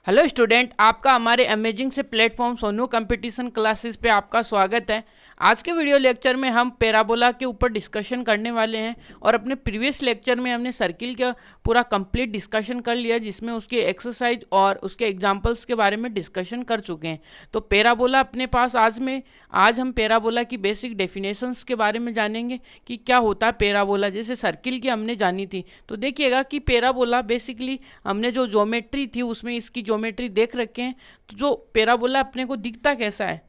Hello student, आपका हमारे amazing से प्लेटफॉर्म सोनू कंपटीशन क्लासेस पे आपका स्वागत है। आज के वीडियो लेक्चर में हम पैराबोला के ऊपर डिस्कशन करने वाले हैं और अपने प्रीवियस लेक्चर में हमने सर्किल का पूरा कंप्लीट डिस्कशन कर लिया, जिसमें उसके एक्सरसाइज और उसके एग्जांपल्स के बारे में डिस्कशन कर चुके हैं। तो पैराबोला अपने पास आज हम पैराबोला की बेसिक डेफिनेशंस के बारे में जानेंगे कि क्या होता है पैराबोला। जैसे सर्किल की हमने जानी थी, तो देखिएगा कि पैराबोला बेसिकली हमने जो ज्योमेट्री थी उसमें इसकी ज्योमेट्री देख रखे हैं। तो जो पैराबोला अपने को दिखता कैसा है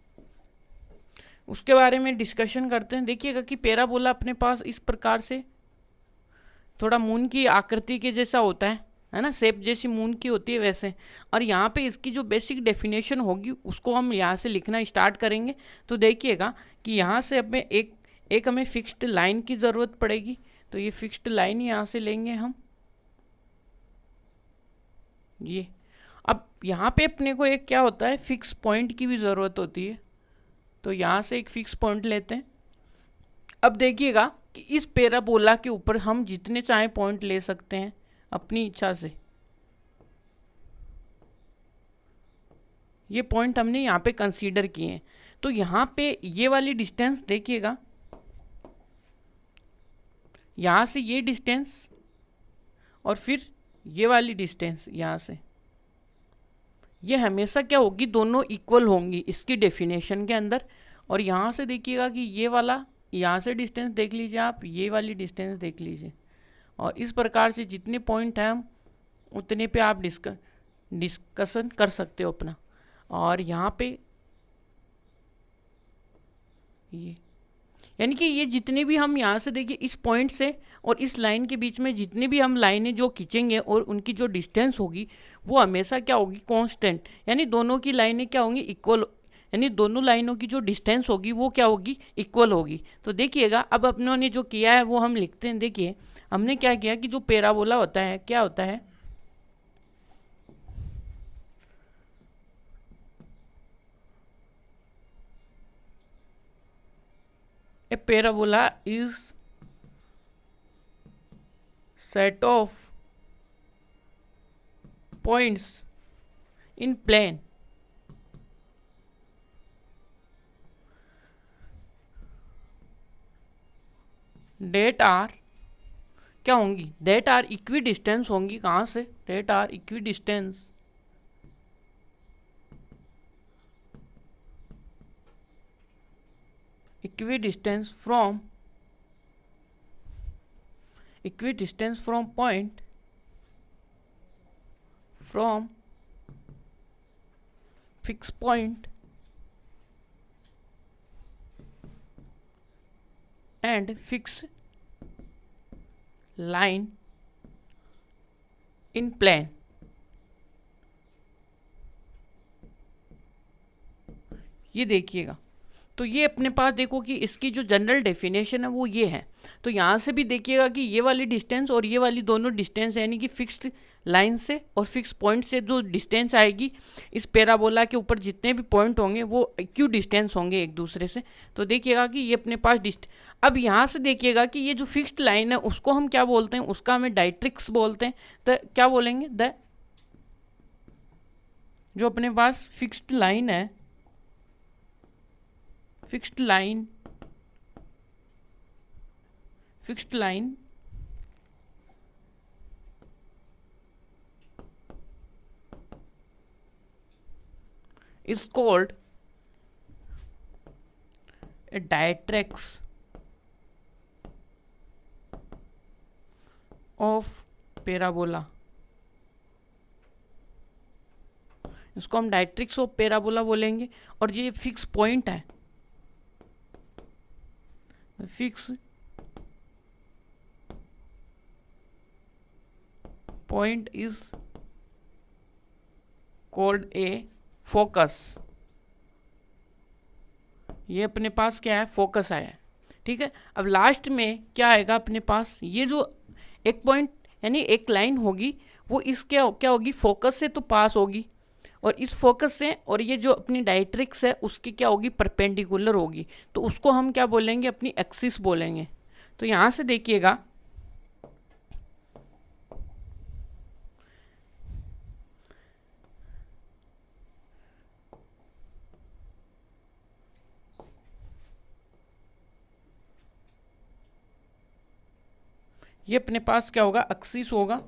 उसके बारे में डिस्कशन करते हैं। देखिएगा कि पैराबोला अपने पास इस प्रकार से थोड़ा मून की आकृति के जैसा होता है ना, शेप जैसी मून की होती है वैसे। और यहाँ पे इसकी जो बेसिक डेफिनेशन होगी उसको हम यहाँ से लिखना स्टार्ट करेंगे। तो देखिएगा कि यहाँ से हमें एक हमें फिक्स्ड लाइन की ज़रूरत पड़ेगी। तो ये फिक्स्ड लाइन यहाँ से लेंगे हम, ये। अब यहाँ पे अपने को एक क्या होता है, फिक्स पॉइंट की भी ज़रूरत होती है। तो यहाँ से एक फिक्स पॉइंट लेते हैं। अब देखिएगा कि इस पैराबोला के ऊपर हम जितने चाहे पॉइंट ले सकते हैं अपनी इच्छा से। ये पॉइंट हमने यहाँ पे कंसीडर किए हैं। तो यहाँ पे ये वाली डिस्टेंस देखिएगा, यहाँ से ये डिस्टेंस और फिर ये वाली डिस्टेंस यहाँ से, ये हमेशा क्या होगी, दोनों इक्वल होंगी इसकी डेफिनेशन के अंदर। और यहाँ से देखिएगा कि ये वाला, यहाँ से डिस्टेंस देख लीजिए आप, ये वाली डिस्टेंस देख लीजिए। और इस प्रकार से जितने पॉइंट हैं हम उतने पे आप डिस्कशन कर सकते हो अपना। और यहाँ पे ये, यानी कि ये जितने भी हम यहाँ से देखिए इस पॉइंट से और इस लाइन के बीच में जितनी भी हम लाइनें जो खींचेंगे और उनकी जो डिस्टेंस होगी वो हमेशा क्या होगी, कांस्टेंट। यानी दोनों की लाइनें क्या होंगी, इक्वल। यानी दोनों लाइनों की जो डिस्टेंस होगी वो क्या होगी, इक्वल होगी। तो देखिएगा अब अपनों ने जो किया है वो हम लिखते हैं। देखिए हमने क्या किया कि जो पैराबोला होता है क्या होता है, ए parabola is set of points in plane that are क्या होंगी, that are equidistant होंगी। कहाँ से, that are equidistant from point from fixed point and fixed line in plane। ये देखिएगा, तो ये अपने पास देखो कि इसकी जो जनरल डेफिनेशन है वो ये है। तो यहाँ से भी देखिएगा कि ये वाली डिस्टेंस और ये वाली दोनों डिस्टेंस, यानी कि फिक्स्ड लाइन से और फिक्स पॉइंट से जो डिस्टेंस आएगी इस पैराबोला के ऊपर जितने भी पॉइंट होंगे वो इक्यू डिस्टेंस होंगे एक दूसरे से। तो देखिएगा कि ये अपने पास अब यहाँ से देखिएगा कि ये जो फिक्स्ड लाइन है उसको हम क्या बोलते हैं, उसका हमें डायट्रिक्स बोलते हैं। तो क्या बोलेंगे, जो अपने पास फिक्स्ड लाइन है, fixed line is called a directrix of parabola। इसको हम डायट्रिक्स ऑफ पैराबोला बोलेंगे। और ये फिक्स पॉइंट है, fix point is called a focus. ये अपने पास क्या है, फोकस आया है। ठीक है, अब लास्ट में क्या आएगा अपने पास, ये जो एक पॉइंट यानी एक लाइन होगी वो इस क्या होगी, फोकस से तो पास होगी और इस फोकस से, और ये जो अपनी डायट्रिक्स है उसकी क्या होगी, परपेंडिकुलर होगी। तो उसको हम क्या बोलेंगे, अपनी एक्सिस बोलेंगे। तो यहाँ से देखिएगा ये अपने पास क्या होगा, एक्सिस होगा।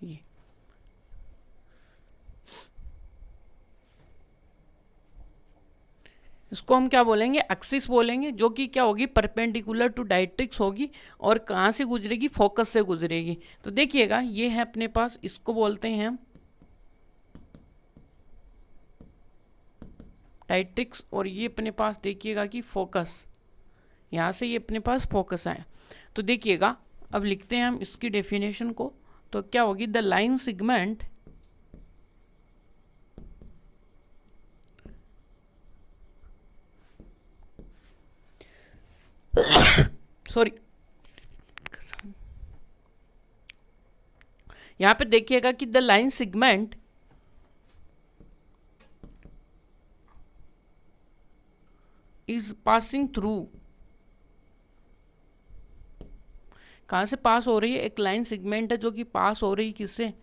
ये इसको हम क्या बोलेंगे, एक्सिस बोलेंगे, जो कि क्या होगी, परपेंडिकुलर टू डायरेक्ट्रिक्स होगी और कहाँ से गुजरेगी, फोकस से गुजरेगी। तो देखिएगा ये है अपने पास, इसको बोलते हैं हम डायरेक्ट्रिक्स, और ये अपने पास देखिएगा कि फोकस, यहाँ से ये अपने पास फोकस आया। तो देखिएगा अब लिखते हैं हम इसकी डेफिनेशन को, तो क्या होगी, द लाइन सेगमेंट सॉरी, यहां पे देखिएगा कि the line segment is passing through, कहां से पास हो रही है, एक लाइन सेगमेंट है जो कि पास हो रही है किससे,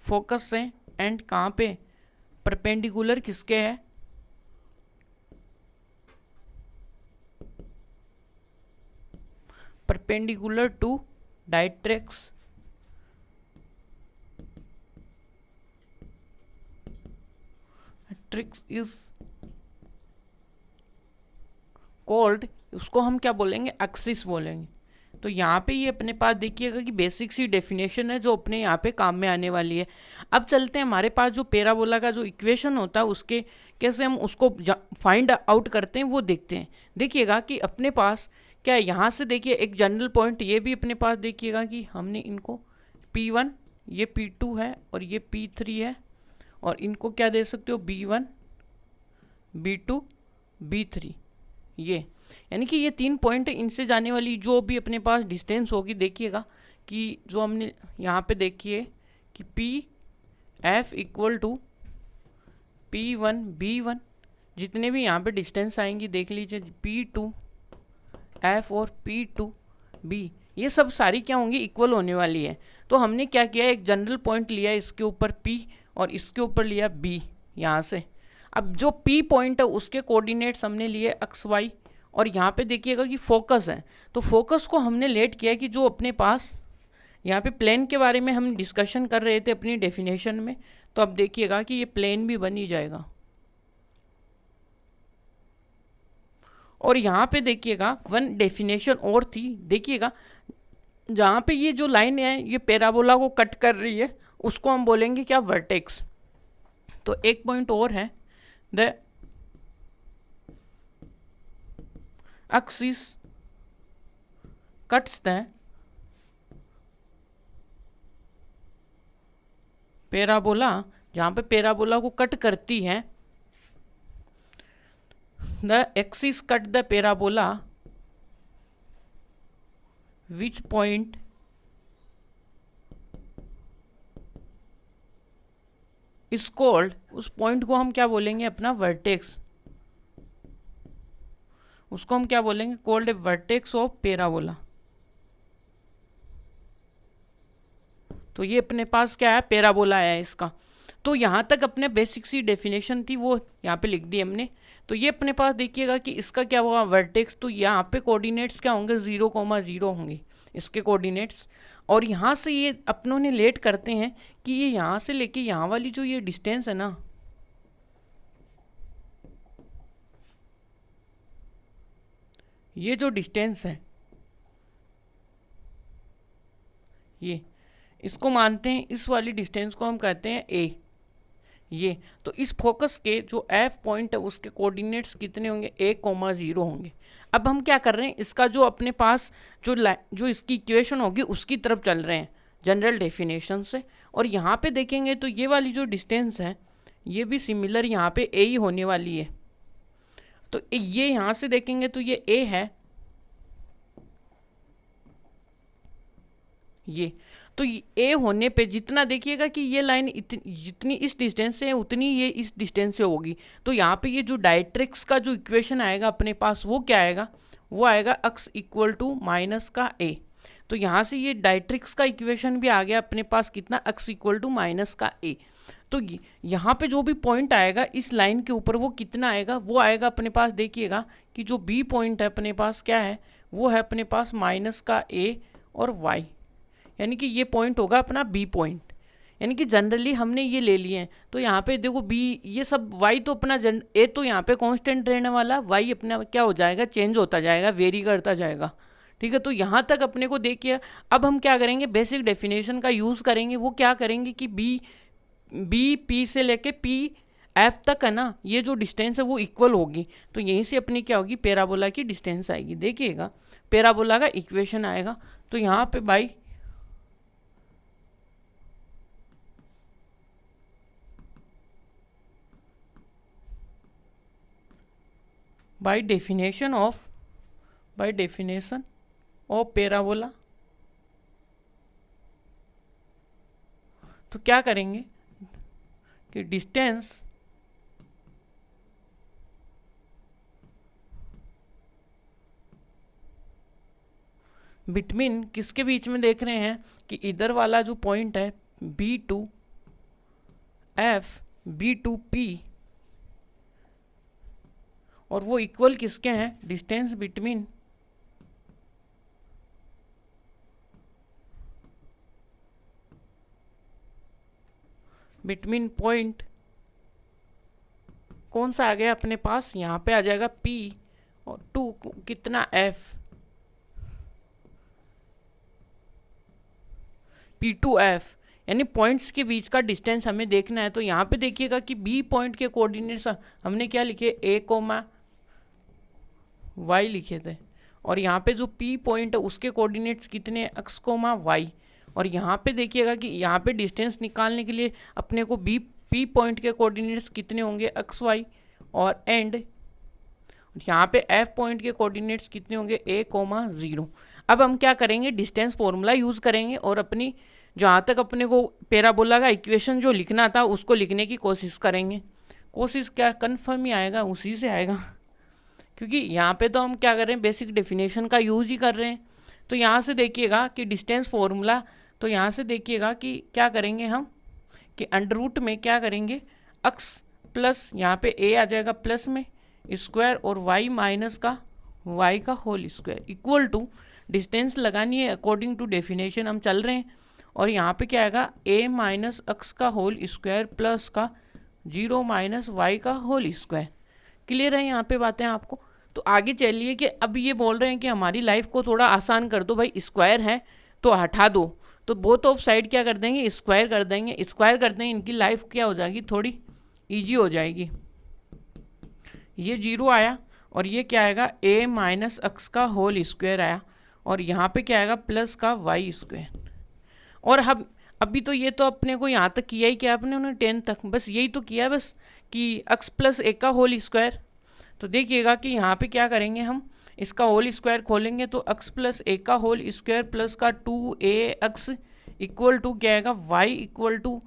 फोकस से, एंड कहां पे, परपेंडिकुलर किसके है, perpendicular to directrix. Tricks is called, उसको हम क्या बोलेंगे, एक्सिस बोलेंगे। तो यहाँ पे ये अपने पास देखिएगा कि बेसिक सी डेफिनेशन है जो अपने यहाँ पे काम में आने वाली है। अब चलते हैं, हमारे पास जो पैराबोला का जो इक्वेशन होता है उसके कैसे हम उसको फाइंड आउट करते हैं वो देखते हैं। देखिएगा कि अपने पास क्या है, यहाँ से देखिए एक जनरल पॉइंट, ये भी अपने पास देखिएगा कि हमने इनको P1, ये P2 है और ये P3 है, और इनको क्या दे सकते हो, B1, B2, B3, ये यानी कि ये 3 पॉइंट, इनसे जाने वाली जो भी अपने पास डिस्टेंस होगी, देखिएगा कि जो हमने यहाँ पे देखिए कि PF equal to P1 B1, जितने भी यहाँ पे डिस्टेंस आएंगी देख लीजिए, P2 F और P2 B, ये सब सारी क्या होंगी, इक्वल होने वाली है। तो हमने क्या किया, एक जनरल पॉइंट लिया इसके ऊपर P और इसके ऊपर लिया B यहाँ से। अब जो P पॉइंट है उसके कोऑर्डिनेट्स हमने लिए XY, और यहाँ पे देखिएगा कि फोकस है, तो फोकस को हमने लेट किया कि जो अपने पास यहाँ पे प्लेन के बारे में हम डिस्कशन कर रहे थे अपनी डेफिनेशन में, तो अब देखिएगा कि ये प्लेन भी बन ही जाएगा। और यहाँ पे देखिएगा वन डेफिनेशन और थी, देखिएगा जहाँ पे ये जो लाइन है ये पैराबोला को कट कर रही है, उसको हम बोलेंगे क्या, वर्टेक्स। तो एक पॉइंट और है, the axis cuts the parabola, जहाँ पे पैराबोला को कट करती है, the axis cut the parabola which point is called, उस पॉइंट को हम क्या बोलेंगे, अपना वर्टेक्स, उसको हम क्या बोलेंगे, called a vertex of parabola. तो ये अपने पास क्या है, पैराबोला है इसका। तो यहाँ तक अपने बेसिक सी डेफिनेशन थी वो यहाँ पे लिख दी हमने। तो ये अपने पास देखिएगा कि इसका क्या होगा, वर्टेक्स, तो यहाँ पे कोऑर्डिनेट्स क्या होंगे, 0,0 होंगे इसके कोऑर्डिनेट्स। और यहाँ से ये अपनों ने लेट करते हैं कि ये यहाँ से लेके यहाँ वाली जो ये डिस्टेंस है ना, ये जो डिस्टेंस है ये, इसको मानते हैं, इस वाली डिस्टेंस को हम कहते हैं A। ये तो इस फोकस के जो F पॉइंट है उसके कोऑर्डिनेट्स कितने होंगे, 1,0 होंगे। अब हम क्या कर रहे हैं, इसका जो अपने पास जो इसकी इक्वेशन होगी उसकी तरफ चल रहे हैं जनरल डेफिनेशन से। और यहाँ पे देखेंगे तो ये वाली जो डिस्टेंस है ये भी सिमिलर यहाँ पे A ही होने वाली है। तो ये यहाँ से देखेंगे तो ये A है, ये तो A होने पे जितना देखिएगा कि ये लाइन जितनी इस डिस्टेंस से है उतनी ये इस डिस्टेंस से होगी। तो यहाँ पे ये जो डायरेक्ट्रिक्स का जो इक्वेशन आएगा अपने पास वो क्या आएगा, वो आएगा x इक्वल टू माइनस का A। तो यहाँ से ये डायरेक्ट्रिक्स का इक्वेशन भी आ गया अपने पास कितना, x इक्वल टू माइनस का A। तो यहाँ पे जो भी पॉइंट आएगा इस लाइन के ऊपर वो कितना आएगा, वो आएगा अपने पास, देखिएगा कि जो बी पॉइंट है अपने पास क्या है, वो है अपने पास माइनस का ए और वाई, यानी कि ये पॉइंट होगा अपना बी पॉइंट। यानी कि जनरली हमने ये ले लिए हैं। तो यहाँ पे देखो बी ये सब वाई तो अपना ए तो यहाँ पे कांस्टेंट रहने वाला, वाई अपना क्या हो जाएगा, चेंज होता जाएगा, वेरी करता जाएगा। ठीक है, तो यहाँ तक अपने को देखिए। अब हम क्या करेंगे, बेसिक डेफिनेशन का यूज़ करेंगे। वो क्या करेंगे कि बी पी से लेके पी एफ तक है ना, ये जो डिस्टेंस है वो इक्वल होगी। तो यहीं से अपनी क्या होगी, पैराबोला की डिस्टेंस आएगी। देखिएगा पैराबोला का इक्वेशन आएगा। तो यहाँ पे बाई डेफिनेशन ऑफ पैराबोला, तो क्या करेंगे कि डिस्टेंस बिटवीन किसके बीच में देख रहे हैं कि इधर वाला जो पॉइंट है B2 F B2 P, और वो इक्वल किसके हैं, डिस्टेंस बिटवीन पॉइंट कौन सा आ गया अपने पास, यहाँ पे आ जाएगा P और 2 कितना F P2F, यानी पॉइंट्स के बीच का डिस्टेंस हमें देखना है। तो यहाँ पे देखिएगा कि बी पॉइंट के कोऑर्डिनेट्स हमने क्या लिखे, ए कोमा वाई लिखे थे, और यहाँ पे जो पी पॉइंट है उसके कोऑर्डिनेट्स कितने, एक्स कोमा वाई। और यहाँ पे देखिएगा कि यहाँ पे डिस्टेंस निकालने के लिए अपने को पी पॉइंट के कोऑर्डिनेट्स कितने होंगे, एक्स वाई, और एंड यहाँ पे एफ पॉइंट के कोऑर्डिनेट्स कितने होंगे, ए कोमा 0। अब हम क्या करेंगे, डिस्टेंस फॉर्मूला यूज़ करेंगे और अपनी जहाँ तक अपने को पैराबोला का इक्वेशन जो लिखना था उसको लिखने की कोशिश करेंगे। कोशिश क्या, कन्फर्म ही आएगा, उसी से आएगा, क्योंकि यहाँ पे तो हम क्या कर रहे हैं, बेसिक डेफिनेशन का यूज़ ही कर रहे हैं। तो यहाँ से देखिएगा कि डिस्टेंस फॉर्मूला, तो यहाँ से देखिएगा कि क्या करेंगे हम कि अंडर रूट में क्या करेंगे, एक्स प्लस यहाँ पे ए आ जाएगा प्लस में स्क्वायर और वाई माइनस का वाई का whole square equal to, distance लगानी है अकॉर्डिंग टू डेफिनेशन हम चल रहे हैं, और यहाँ पे क्या आएगा, ए माइनस एक्स का होल स्क्वायर प्लस का 0 माइनस वाई का होल स्क्वायर। क्लियर है यहाँ पे बातें आपको। तो आगे चलिए कि अब ये बोल रहे हैं कि हमारी लाइफ को थोड़ा आसान कर दो भाई, स्क्वायर है तो हटा दो, तो बोथ ऑफ साइड क्या कर देंगे, स्क्वायर कर देंगे। स्क्वायर करते हैं, इनकी लाइफ क्या हो जाएगी, थोड़ी ईजी हो जाएगी। ये 0 आया और ये क्या आएगा, ए माइनस एक्स का होल स्क्वायर आया, और यहाँ पे क्या आएगा, प्लस का वाई स्क्वायर। और हम अभी तो ये तो अपने को यहाँ तक किया ही क्या अपने, उन्होंने 10 तक बस यही तो किया बस कि एक्स प्लस ए का होल स्क्वायर। तो देखिएगा कि यहाँ पे क्या करेंगे, हम इसका होल स्क्वायर खोलेंगे तो एक्स प्लस ए का होल स्क्वायर प्लस का 2ax इक्वल टू क्या आएगा, वाई इक्वल टू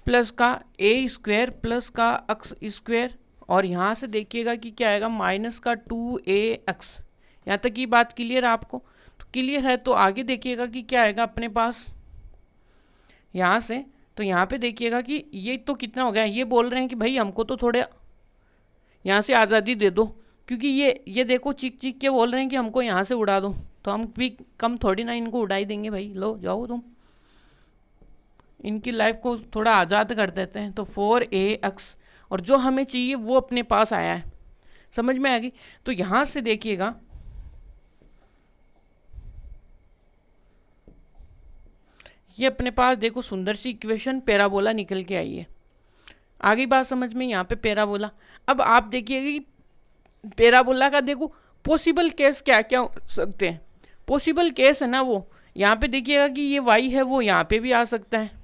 प्लस का ए स्क्वायर प्लस का एक्स स्क्वायर, और यहाँ से देखिएगा कि क्या आएगा, माइनस का 2ax। यहाँ तक की बात क्लियर है आपको। तो क्लियर है तो आगे देखिएगा कि क्या आएगा अपने पास यहाँ से। तो यहाँ पे देखिएगा कि ये तो कितना हो गया, ये बोल रहे हैं कि भाई हमको तो थोड़े यहाँ से आज़ादी दे दो, क्योंकि ये देखो चीख चीख के बोल रहे हैं कि हमको यहाँ से उड़ा दो, तो हम भी कम थोड़ी ना इनको उड़ा ही देंगे भाई, लो जाओ तुम, इनकी लाइफ को थोड़ा आज़ाद कर देते हैं। तो 4ax, और जो हमें चाहिए वो अपने पास आया है, समझ में आ गई। तो यहाँ से देखिएगा ये अपने पास देखो सुंदर सी इक्वेशन पैराबोला निकल के आई है। आगे बात समझ में, यहाँ पे पैराबोला। अब आप देखिएगा कि पैराबोला का देखो पॉसिबल केस क्या क्या हो सकते हैं। पॉसिबल केस है ना वो, यहाँ पे देखिएगा कि ये वाई है वो यहाँ पे भी आ सकता है,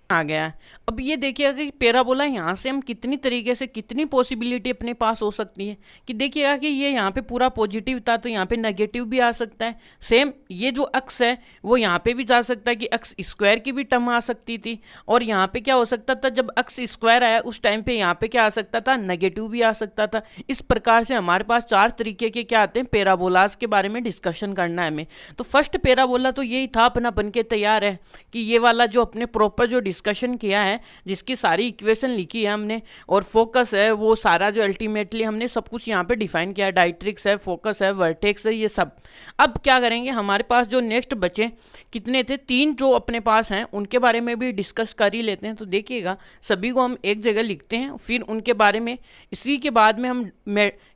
आ गया है। अब ये देखिएगा कि पैराबोला यहाँ से हम कितनी तरीके से कितनी पॉसिबिलिटी अपने पास हो सकती है कि देखिएगा कि ये यहाँ पे पूरा पॉजिटिव था तो यहाँ पे नेगेटिव भी आ सकता है। सेम ये जो अक्स है वो यहाँ पे भी जा सकता है कि अक्स स्क्वायर की भी टर्म आ सकती थी, और यहाँ पे क्या हो सकता था, जब अक्स स्क्वायर आया उस टाइम पे यहाँ पे क्या आ सकता था, नेगेटिव भी आ सकता था। इस प्रकार से हमारे पास 4 तरीके के क्या आते हैं, पैराबोलास के बारे में डिस्कशन करना है हमें। तो फर्स्ट पैराबोला तो यही था, अपना बन के तैयार है कि ये वाला जो अपने प्रॉपर जो डिस्कशन किया है, जिसकी सारी इक्वेशन लिखी है हमने, और फोकस है वो सारा जो अल्टीमेटली हमने सब कुछ यहाँ पे डिफाइन किया है, डायट्रिक्स है, फोकस है, वर्टेक्स है, ये सब। अब क्या करेंगे, हमारे पास जो नेक्स्ट बचे कितने थे, 3 जो अपने पास हैं, उनके बारे में भी डिस्कस कर ही लेते हैं। तो देखिएगा सभी को हम एक जगह लिखते हैं, फिर उनके बारे में इसी के बाद में हम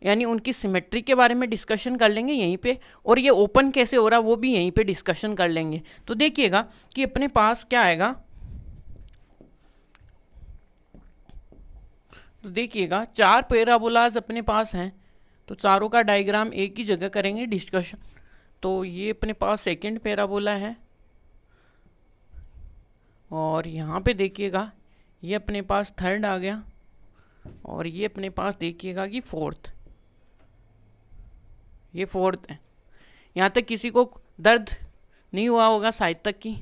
यानी उनकी सिमेट्री के बारे में डिस्कशन कर लेंगे यहीं पे, और ये ओपन कैसे हो रहा वो भी यहीं पे डिस्कशन कर लेंगे। तो देखिएगा कि अपने पास क्या आएगा, तो देखिएगा 4 पैराबोलाज अपने पास हैं, तो चारों का डायग्राम एक ही जगह करेंगे डिस्कशन। तो ये अपने पास सेकंड पैराबोला है, और यहाँ पे देखिएगा ये अपने पास थर्ड आ गया, और ये अपने पास देखिएगा कि फोर्थ, ये फोर्थ है। यहाँ तक किसी को दर्द नहीं हुआ होगा शायद तक की।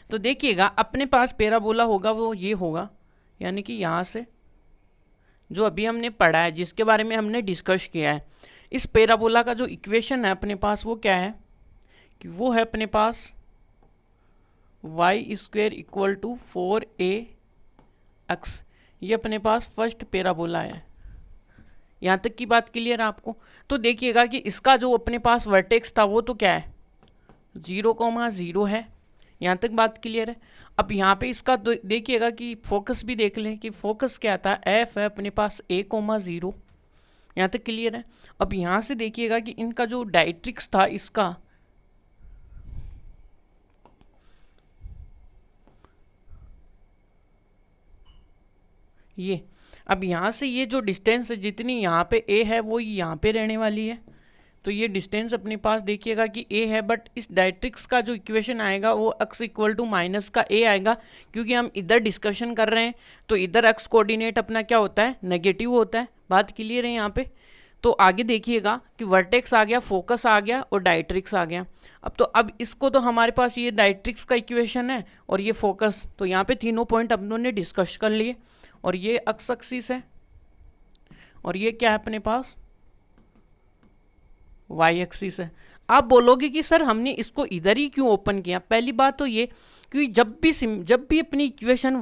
तो देखिएगा अपने पास पैराबोला होगा वो ये होगा, यानी कि यहाँ से जो अभी हमने पढ़ा है, जिसके बारे में हमने डिस्कस किया है, इस पैराबोला का जो इक्वेशन है अपने पास वो क्या है कि वो है अपने पास y² = 4ax। ये अपने पास फर्स्ट पैराबोला है। यहाँ तक की बात क्लियर है आपको। तो देखिएगा कि इसका जो अपने पास वर्टेक्स था वो तो क्या है 0,0 है। यहाँ तक बात क्लियर है। अब यहाँ पे इसका देखिएगा कि फोकस भी देख लें कि फोकस क्या था, f है अपने पास a,0। यहाँ तक क्लियर है। अब यहाँ से देखिएगा कि इनका जो डायट्रिक्स था इसका, ये अब यहाँ से ये जो डिस्टेंस है जितनी यहाँ पे a है वो यहाँ पे रहने वाली है। तो ये डिस्टेंस अपने पास देखिएगा कि a है, बट इस डायट्रिक्स का जो इक्वेशन आएगा वो x = माइनस का a आएगा, क्योंकि हम इधर डिस्कशन कर रहे हैं। तो इधर x कोऑर्डिनेट अपना क्या होता है, नेगेटिव होता है। बात क्लियर है यहाँ पे। तो आगे देखिएगा कि वर्टेक्स आ गया, फोकस आ गया और डायट्रिक्स आ गया। अब इसको तो हमारे पास ये डायट्रिक्स का इक्वेशन है और ये फोकस, तो यहाँ पे तीनों पॉइंट अपनों ने डिस्कस कर लिए। और ये एक्स एक्सिस है और ये क्या है अपने पास वाई एक्सिस है। आप बोलोगे कि सर हमने इसको इधर ही क्यों ओपन किया। पहली बात तो ये कि जब भी अपनी इक्वेशन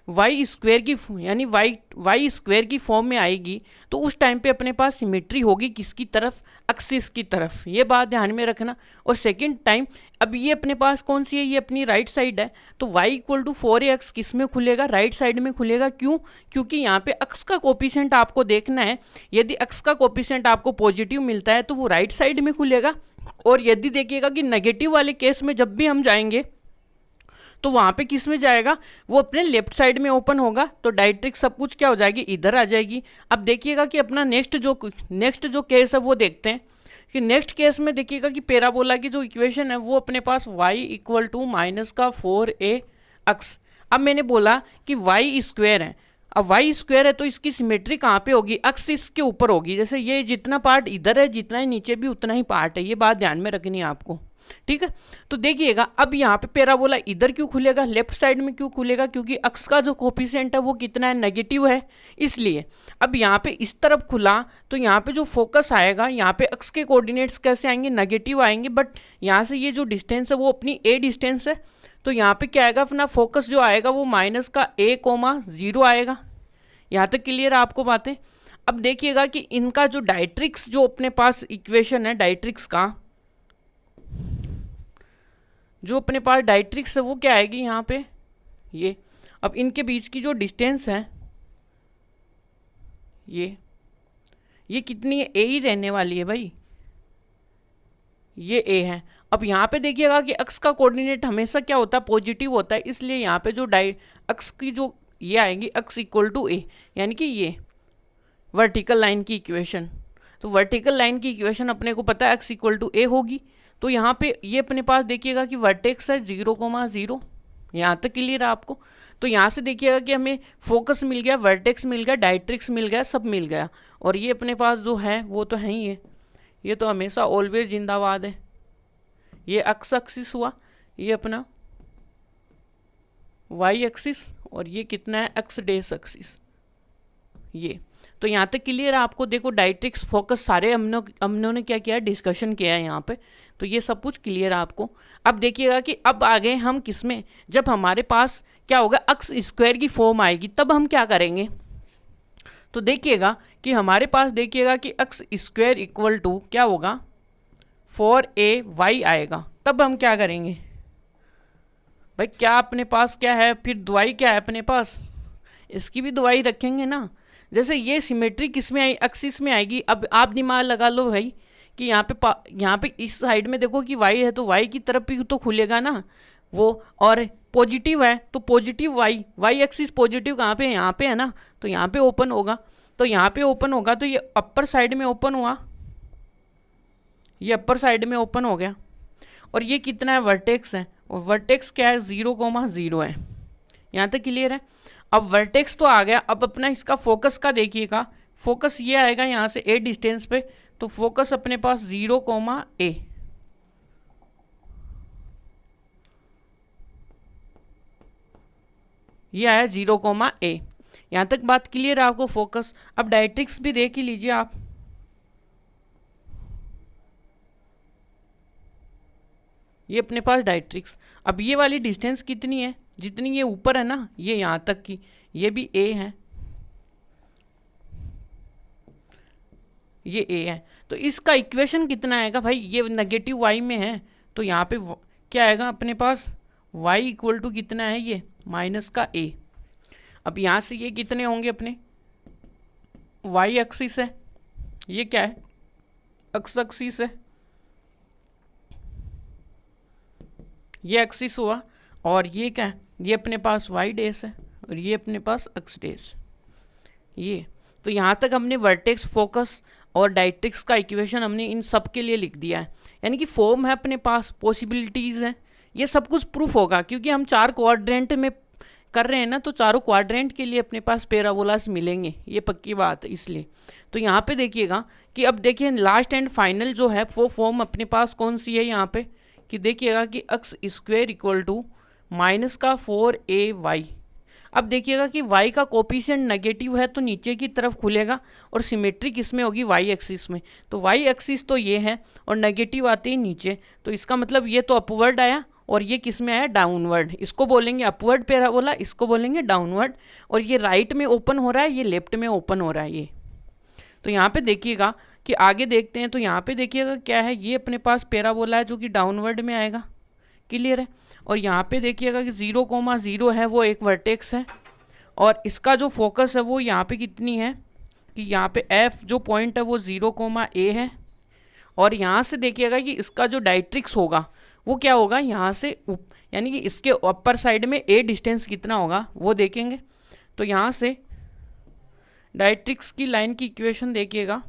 वाई स्क्वायर की यानी वाई स्क्वायर की फॉर्म में आएगी तो उस टाइम पे अपने पास सिमेट्री होगी किसकी तरफ, एक्सिस की तरफ। ये बात ध्यान में रखना। और सेकंड टाइम अब ये अपने पास कौन सी है, ये अपनी राइट साइड है। तो y = 4ax किस में खुलेगा, राइट साइड में खुलेगा। क्यों, क्योंकि यहाँ पे x का कोफिशिएंट आपको देखना है। यदि x का कोफिशिएंट आपको पॉजिटिव मिलता है तो वो राइट साइड में खुलेगा। और यदि देखिएगा कि नेगेटिव वाले केस में जब भी हम जाएंगे तो वहाँ पे किस में जाएगा, वो अपने लेफ्ट साइड में ओपन होगा। तो डायट्रिक्स सब कुछ क्या हो जाएगी, इधर आ जाएगी। अब देखिएगा कि अपना नेक्स्ट जो केस है वो देखते हैं कि नेक्स्ट केस में देखिएगा कि पैराबोला की जो इक्वेशन है वो अपने पास y = -4ax। अब मैंने बोला कि y स्क्वायर है। अब y स्क्वायर है तो इसकी सिमेट्री कहाँ पे होगी, एक्सिस के ऊपर होगी। जैसे ये जितना पार्ट इधर है जितना ही नीचे भी उतना ही पार्ट है। ये बात ध्यान में रखनी है आपको, ठीक है। तो देखिएगा अब यहाँ पे पैराबोला इधर क्यों खुलेगा, लेफ्ट साइड में क्यों खुलेगा, क्योंकि x का जो कोफिशिएंट है वो कितना है, नेगेटिव है, इसलिए। अब यहाँ पे इस तरफ खुला तो यहाँ पे जो फोकस आएगा, यहाँ पे x के कोऑर्डिनेट्स कैसे आएंगे, नेगेटिव आएंगे। बट यहाँ से ये जो डिस्टेंस है वो अपनी a डिस्टेंस है। तो यहाँ पे क्या आएगा, अपना फोकस जो आएगा वो -a,0 आएगा। यहाँ तक क्लियर है आपको बातें। अब देखिएगा कि इनका जो डायट्रिक्स जो अपने पास इक्वेशन है, डायट्रिक्स का जो अपने पास डायट्रिक्स है वो क्या आएगी यहाँ पे, ये। अब इनके बीच की जो डिस्टेंस है ये कितनी है, a ही रहने वाली है भाई, ये a है। अब यहाँ पे देखिएगा कि x का कोऑर्डिनेट हमेशा क्या होता है, पॉजिटिव होता है, इसलिए यहाँ पे जो x की जो ये आएगी x = a, यानी कि ये वर्टिकल लाइन की इक्वेशन। तो वर्टिकल लाइन की इक्वेशन अपने को पता है x = a होगी। तो यहाँ पे ये अपने पास देखिएगा कि वर्टेक्स है 0,0। यहाँ तक क्लियर है आपको। तो यहाँ से देखिएगा कि हमें फोकस मिल गया, वर्टेक्स मिल गया, डायट्रिक्स मिल गया, सब मिल गया। और ये अपने पास जो है वो तो है ही है, ये तो हमेशा ऑलवेज जिंदाबाद है। ये एक्स एक्सिस हुआ, ये अपना वाई एक्सिस, और ये कितना है एक्स डैश एक्सिस, ये। तो यहाँ तक क्लियर है आपको। देखो डायट्रिक्स फोकस सारे हमनों ने क्या किया है, डिस्कशन किया है यहाँ पे। तो ये सब कुछ क्लियर है आपको। अब देखिएगा कि अब आ गए हम किस में, जब हमारे पास क्या होगा, एक्स स्क्वायर की फॉर्म आएगी। तब हम क्या करेंगे, तो देखिएगा कि हमारे पास देखिएगा कि एक्स स्क्वायर इक्वल टू क्या होगा 4ay आएगा। तब हम क्या करेंगे भाई, क्या अपने पास क्या है, फिर दुआई क्या है अपने पास, इसकी भी दुआई रखेंगे ना। जैसे ये सिमेट्री किस में आई, एक्सिस में आएगी। अब आप दिमाग लगा लो भाई कि यहाँ पे इस साइड में देखो कि y है, तो y की तरफ भी तो खुलेगा ना वो, और पॉजिटिव है तो पॉजिटिव y एक्सिस पॉजिटिव कहाँ पे है, यहाँ पे है ना, तो यहाँ पे ओपन होगा। तो यहाँ पे ओपन होगा तो ये अपर साइड में ओपन हुआ, ये अपर साइड में ओपन हो गया। और ये कितना है, वर्टेक्स है, और वर्टेक्स क्या है 0,0 है। यहाँ तक क्लियर है। अब वर्टेक्स तो आ गया, अब अपना इसका फोकस का देखिएगा, फोकस ये आएगा यहाँ से a डिस्टेंस पे, तो फोकस अपने पास 0,a, ये आया 0,a। यहाँ तक बात क्लियर है आपको फोकस। अब डायरेक्ट्रिक्स भी देख ही लीजिए आप, ये अपने पास डायरेक्ट्रिक्स। अब ये वाली डिस्टेंस कितनी है, जितनी ये ऊपर है ना, ये यहाँ तक की, ये भी a है, ये a है। तो इसका इक्वेशन कितना आएगा भाई, ये नेगेटिव y में है, तो यहाँ पे क्या आएगा अपने पास, y इक्वल टू कितना है, ये माइनस का a। अब यहाँ से ये कितने होंगे अपने, y एक्सिस है, ये क्या है, x एक्सिस है, ये एक्सिस हुआ, और ये क्या है, ये अपने पास y डैश है, और ये अपने पास x डैश, ये। तो यहाँ तक हमने वर्टेक्स, फोकस और डायरेक्ट्रिक्स का इक्वेशन हमने इन सब के लिए लिख दिया है। यानी कि फॉर्म है अपने पास, पॉसिबिलिटीज़ हैं, ये सब कुछ प्रूफ होगा, क्योंकि हम 4 क्वाड्रेंट में कर रहे हैं ना, तो चारों क्वाड्रेंट के लिए अपने पास पैराबोलास मिलेंगे, ये पक्की बात है। इसलिए तो यहाँ पे देखिएगा कि अब देखिए लास्ट एंड फाइनल जो है वो फॉर्म अपने पास कौन सी है यहाँ पे, कि देखिएगा कि x square equal to minus का 4ay। अब देखिएगा कि y का कोफिशिएंट नेगेटिव है तो नीचे की तरफ खुलेगा, और सिमेट्री किस में होगी, y एक्सिस में। तो y एक्सिस तो ये है, और नेगेटिव आते ही नीचे, तो इसका मतलब ये तो अपवर्ड आया, और ये किस में आया, डाउनवर्ड। इसको बोलेंगे अपवर्ड पैराबोला, इसको बोलेंगे डाउनवर्ड। और ये राइट में ओपन हो रहा है, ये लेफ्ट में ओपन हो रहा है, ये। तो यहाँ पे देखिएगा कि आगे देखते हैं, तो यहाँ पे देखिएगा क्या है, ये अपने पास पैराबोला है जो कि डाउनवर्ड में आएगा, क्लियर है। और यहाँ पे देखिएगा कि 0,0 है, वो एक वर्टेक्स है, और इसका जो फोकस है वो यहाँ पे कितनी है, कि यहाँ पे f जो पॉइंट है वो 0,a है। और यहाँ से देखिएगा कि इसका जो डायरेक्ट्रिक्स होगा वो क्या होगा, यहाँ से यानी कि इसके अपर साइड में a डिस्टेंस कितना होगा वो देखेंगे। तो यहाँ से डायरेक्ट्रिक्स की लाइन की इक्वेशन देखिएगा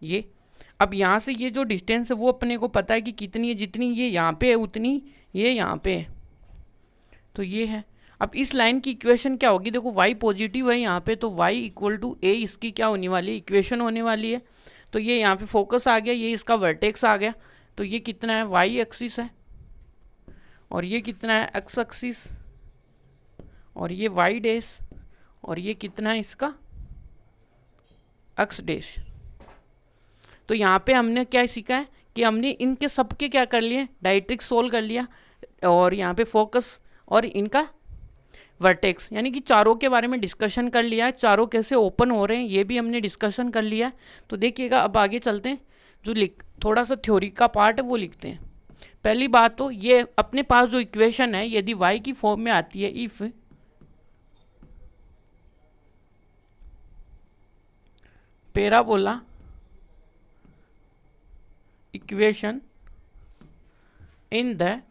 ये। अब यहाँ से ये जो डिस्टेंस है वो अपने को पता है कि कितनी है, जितनी ये यहाँ पे है उतनी ये यहाँ पे है, तो ये है। अब इस लाइन की इक्वेशन क्या होगी, देखो y पॉजिटिव है यहाँ पे, तो y इक्वल टू a इसकी क्या होने वाली है, इक्वेशन होने वाली है। तो ये यहाँ पे फोकस आ गया, ये इसका वर्टेक्स आ गया, तो ये कितना है, y एक्सिस है, और ये कितना है, x एक्सिस, और ये y डैश, और ये कितना है इसका x डैश। तो यहाँ पे हमने क्या सीखा है कि हमने इनके सबके क्या कर लिए, डायरेक्ट्रिक्स सोल्व कर लिया, और यहाँ पे फोकस और इनका वर्टेक्स, यानी कि चारों के बारे में डिस्कशन कर लिया है, चारों कैसे ओपन हो रहे हैं ये भी हमने डिस्कशन कर लिया है। तो देखिएगा अब आगे चलते हैं, जो थोड़ा सा थ्योरी का पार्ट है वो लिखते हैं। पहली बात तो ये अपने पास जो इक्वेशन है यदि y की फॉर्म में आती है, if parabola equation in the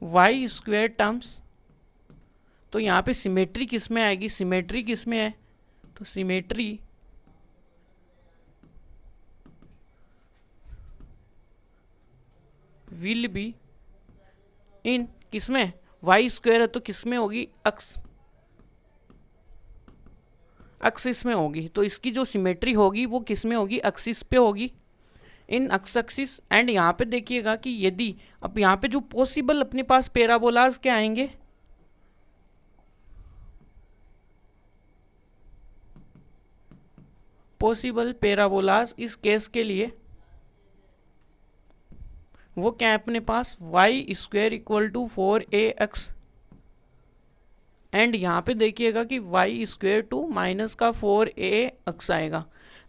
y square terms, तो यहाँ पे सिमेट्री किस में आएगी, सिमेट्री किस में है, तो सिमेट्री विल बी इन किस में, y स्क्वायर है तो किस में होगी, एक्सिस में होगी। तो इसकी जो सिमेट्री होगी वो किस में होगी, एक्सिस पे होगी, इन एक्स एक्सिस। एंड यहाँ पे देखिएगा कि यदि अब यहाँ पे जो पॉसिबल अपने पास पैराबोलाज क्या आएंगे, पॉसिबल पैराबोलाज इस केस के लिए वो क्या है अपने पास, y square equal to 4ax and यहाँ पे देखिएगा कि वाई स्क्वेयर टू माइनस का 4a अक्स आएगा।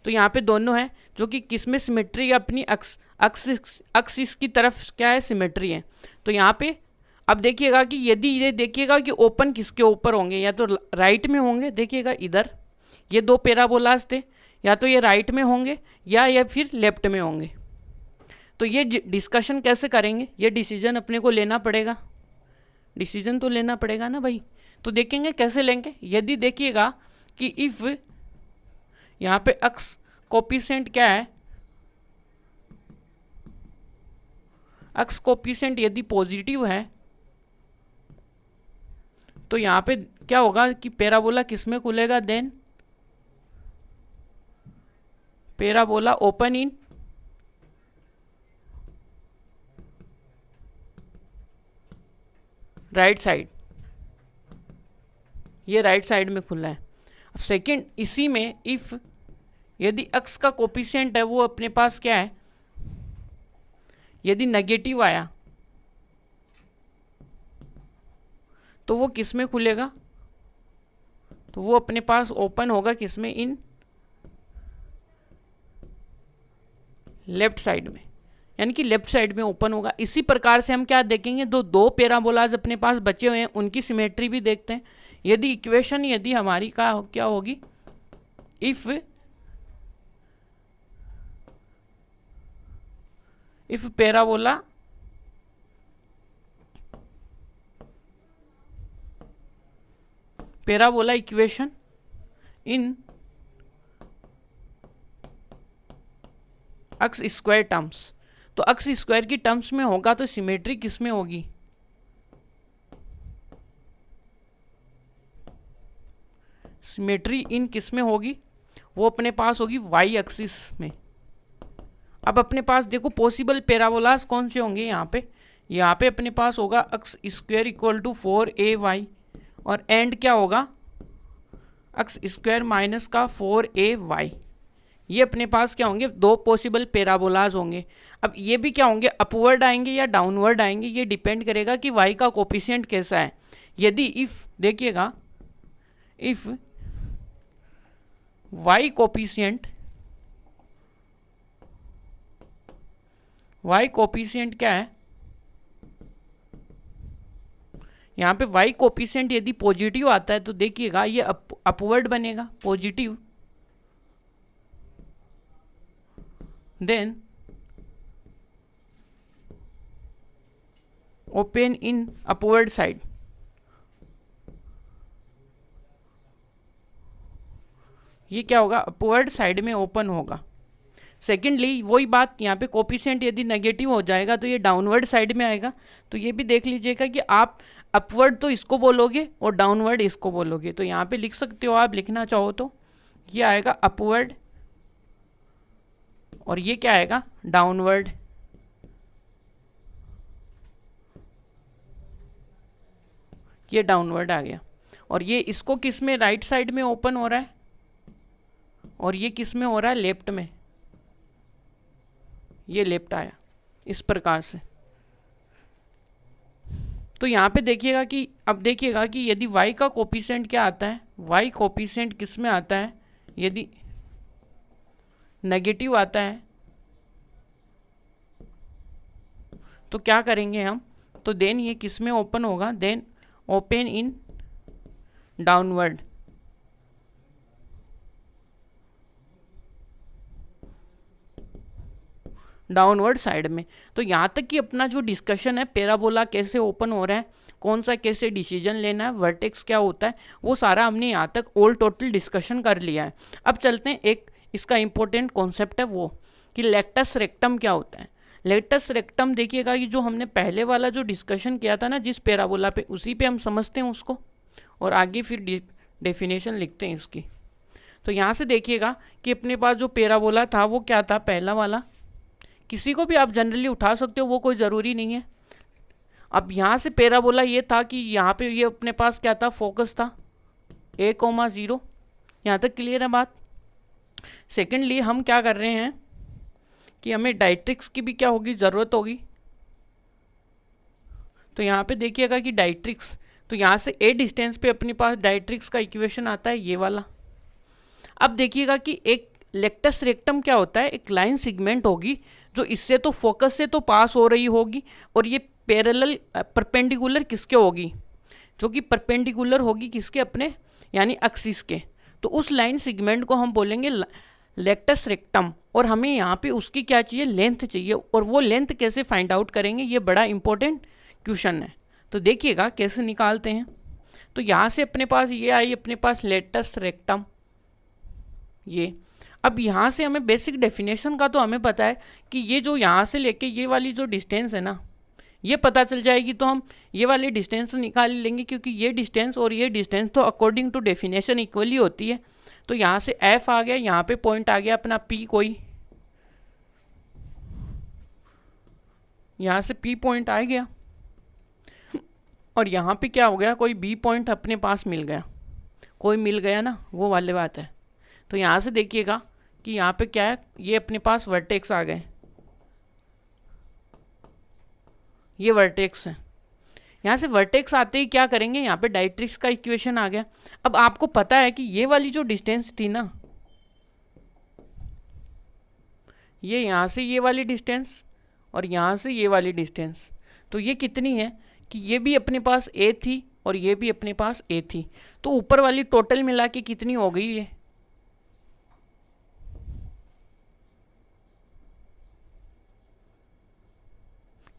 तो यहाँ पे दोनों है जो कि किस में सिमेट्री है, अपनी अक्स इसकी तरफ क्या है, सिमेट्री है। तो यहाँ पे अब देखिएगा कि यदि ये देखिएगा कि ओपन किसके ऊपर होंगे, या तो राइट में होंगे, देखिएगा इधर ये दो पैराबोलास थे, या तो ये राइट में होंगे या फिर लेफ्ट में होंगे। तो ये डिस्कशन कैसे करेंगे, ये डिसीजन अपने को लेना पड़ेगा, डिसीजन तो लेना पड़ेगा ना भाई। तो देखेंगे कैसे लेंगे। यदि देखिएगा कि इफ यहाँ पे अक्स कोफिशिएंट क्या है, अक्स कोफिशिएंट यदि पॉजिटिव है तो यहाँ पे क्या होगा कि पैराबोला किस में खुलेगा, then parabola open in right side, ये राइट साइड में खुला है। अब सेकंड, इसी में इफ यदि अक्स का कोफिशिएंट है वो अपने पास क्या है, यदि नेगेटिव आया तो वो किस में खुलेगा, तो वो अपने पास ओपन होगा किस में, इन लेफ्ट साइड में, यानी कि लेफ्ट साइड में ओपन होगा। इसी प्रकार से हम क्या देखेंगे, दो पैराबोलाज अपने पास बचे हुए हैं, उनकी सिमेट्री भी देखते हैं। यदि इक्वेशन यदि हमारी क्या होगी, if parabola equation in x square terms, तो अक्स स्क्वायर की टर्म्स में होगा तो सिमेट्री किस में होगी, सिमेट्री इन किस में होगी, वो अपने पास होगी वाई एक्सिस में। अब अपने पास देखो पॉसिबल पैराबोलास कौन से होंगे, यहाँ पे अपने पास होगा अक्स स्क्वायर इक्वल टू 4ay और एंड क्या होगा, अक्स स्क्वायर माइनस का 4ay। ये अपने पास क्या होंगे, दो पॉसिबल पैराबोलाज होंगे। अब ये भी क्या होंगे, अपवर्ड आएंगे या डाउनवर्ड आएंगे, ये डिपेंड करेगा कि y का कोफिशिएंट कैसा है। यदि इफ देखिएगा इफ y कोफिशिएंट क्या है, यहाँ पे y कोफिशिएंट यदि पॉजिटिव आता है तो देखिएगा ये अपवर्ड बनेगा, positive, then open in upward side, ये क्या होगा, अपवर्ड साइड में ओपन होगा। सेकेंडली वही बात, यहाँ पे कोफिशिएंट यदि नेगेटिव हो जाएगा तो ये डाउनवर्ड साइड में आएगा। तो ये भी देख लीजिएगा कि आप अपवर्ड तो इसको बोलोगे और डाउनवर्ड इसको बोलोगे। तो यहाँ पे लिख सकते हो आप, लिखना चाहो तो ये आएगा अपवर्ड और ये क्या आएगा, डाउनवर्ड। ये डाउनवर्ड आ गया और ये इसको किस में, राइट साइड में ओपन हो रहा है और ये किस में हो रहा है, लेफ्ट में, ये लेफ्ट आया इस प्रकार से। तो यहाँ पे देखिएगा कि अब देखिएगा कि यदि y का कोफिशिएंट क्या आता है, y कोफिशिएंट किस में आता है, यदि नेगेटिव आता है तो क्या करेंगे हम, तो देन ये किस में ओपन होगा, then open in downward, downward side में। तो यहाँ तक कि अपना जो डिस्कशन है पैराबोला कैसे ओपन हो रहा है, कौन सा कैसे डिसीजन लेना है, वर्टेक्स क्या होता है, वो सारा हमने यहाँ तक ऑल टोटल डिस्कशन कर लिया है। अब चलते हैं, एक इसका इम्पोर्टेंट कॉन्सेप्ट है वो कि लेक्टस रेक्टम क्या होता है। लेक्टस रेक्टम देखिएगा कि जो हमने पहले वाला जो डिस्कशन किया था ना जिस पैराबोला पे, उसी पे हम समझते हैं उसको और आगे फिर डेफिनेशन लिखते हैं इसकी। तो यहाँ से देखिएगा कि अपने पास जो पैराबोला था वो क्या था, पहला वाला, किसी को भी आप जनरली उठा सकते हो, वो कोई ज़रूरी नहीं है। अब यहाँ से पैराबोला ये था कि यहाँ पे ये अपने पास क्या था, फोकस था a,0, यहाँ तक क्लियर है बात। सेकेंडली हम क्या कर रहे हैं कि हमें डायट्रिक्स की भी क्या होगी, ज़रूरत होगी। तो यहाँ पे देखिएगा कि डायट्रिक्स तो यहाँ से ए डिस्टेंस पे अपने पास डायरेक्ट्रिक्स का इक्वेशन आता है ये वाला। अब देखिएगा कि एक लेक्टस रेक्टम क्या होता है, एक लाइन सिगमेंट होगी जो इससे तो फोकस से तो पास हो रही होगी, और ये पैरेलल परपेंडिकुलर किसके होगी, जो कि परपेंडिकुलर होगी किसके, अपने यानी एक्सिस के। तो उस लाइन सिगमेंट को हम बोलेंगे लेक्टस रेक्टम, और हमें यहाँ पे उसकी क्या चाहिए, लेंथ चाहिए। और वो लेंथ कैसे फाइंड आउट करेंगे, ये बड़ा इंपॉर्टेंट क्वेश्चन है। तो देखिएगा कैसे निकालते हैं। तो यहाँ से अपने पास ये आई, अपने पास लेक्टस रेक्टम ये। अब यहाँ से हमें बेसिक डेफिनेशन का तो हमें पता है कि ये जो यहाँ से लेके ये वाली जो डिस्टेंस है ना, ये पता चल जाएगी, तो हम ये वाली डिस्टेंस निकाल लेंगे, क्योंकि ये डिस्टेंस और ये डिस्टेंस तो अकॉर्डिंग टू डेफिनेशन इक्वली होती है। तो यहाँ से एफ आ गया, यहाँ पे पॉइंट आ गया अपना पी, कोई यहाँ से पी पॉइंट आ गया, और यहाँ पे क्या हो गया, कोई बी पॉइंट अपने पास मिल गया, कोई मिल गया ना, वो वाली बात है। तो यहाँ से देखिएगा कि यहाँ पे क्या है, ये अपने पास वर्टेक्स आ गए, ये वर्टेक्स है। यहाँ से वर्टेक्स आते ही क्या करेंगे, यहाँ पे डायरेक्ट्रिक्स का इक्वेशन आ गया। अब आपको पता है कि ये वाली जो डिस्टेंस थी ना, ये यहाँ से ये वाली डिस्टेंस और यहाँ से ये वाली डिस्टेंस, तो ये कितनी है कि ये भी अपने पास ए थी और ये भी अपने पास ए थी। तो ऊपर वाली टोटल मिला के कितनी हो गई ये,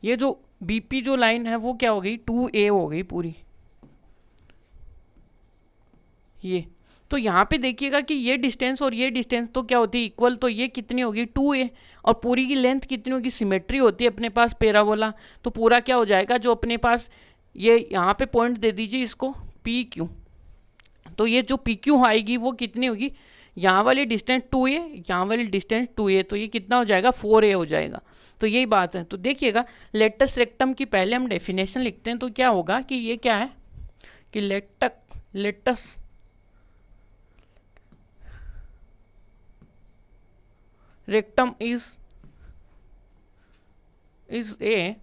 ये जो बीपी जो लाइन है वो क्या हो गई, 2a हो गई पूरी ये। तो यहाँ पे देखिएगा कि ये डिस्टेंस और ये डिस्टेंस तो क्या होती है, इक्वल। तो ये कितनी होगी, 2a, और पूरी की लेंथ कितनी होगी, सिमेट्री होती है अपने पास पैराबोला। तो पूरा क्या हो जाएगा, जो अपने पास ये यहाँ पे पॉइंट दे दीजिए इसको पी क्यू। तो ये जो पी क्यू आएगी वो कितनी होगी, यहाँ वाली डिस्टेंस 2a, यहाँ वाली डिस्टेंस 2a, तो ये कितना हो जाएगा, 4a हो जाएगा। तो यही बात है। तो देखिएगा लेटस रेक्टम की पहले हम डेफिनेशन लिखते हैं। तो क्या होगा कि ये क्या है कि latus rectum is a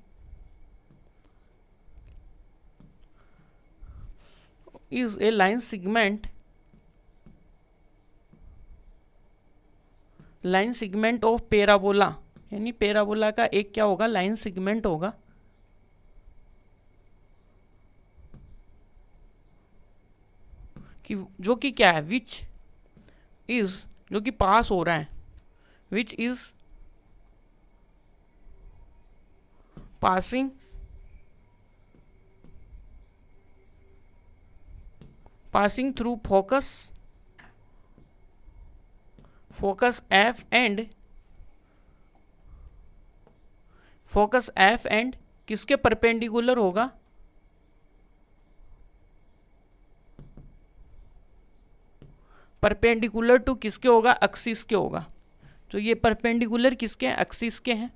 line segment of parabola, यानी पैराबोला का एक क्या होगा, लाइन सिगमेंट होगा, कि जो कि क्या है, विच इज, जो कि पास हो रहा है, which is passing through focus F and किसके परपेंडिकुलर होगा, परपेंडिकुलर टू किसके होगा, एक्सिस के होगा। तो ये परपेंडिकुलर किसके हैं, एक्सिस के हैं।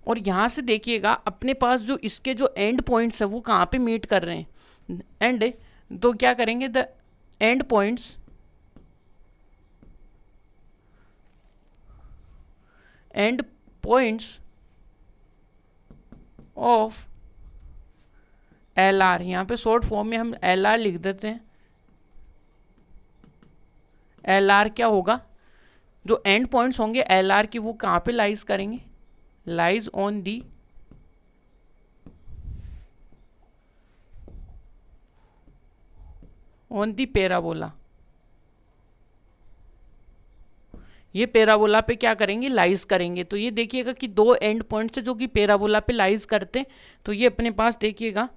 और यहाँ से देखिएगा अपने पास जो इसके जो एंड पॉइंट्स है वो कहाँ पे मीट कर रहे हैं, एंड तो क्या करेंगे, the end points of L R, यहाँ पे शॉर्ट फॉर्म में हम एल आर लिख देते हैं। एल आर क्या होगा, जो एंड पॉइंट्स होंगे एल आर की वो कहाँ पे लाइज करेंगे, लाइज ऑन दी पैराबोला। ये पैराबोला पे क्या करेंगे, लाइज करेंगे। तो ये देखिएगा कि दो एंड पॉइंट्स जो कि पैराबोला पे लाइज करते हैं। तो ये अपने पास देखिएगा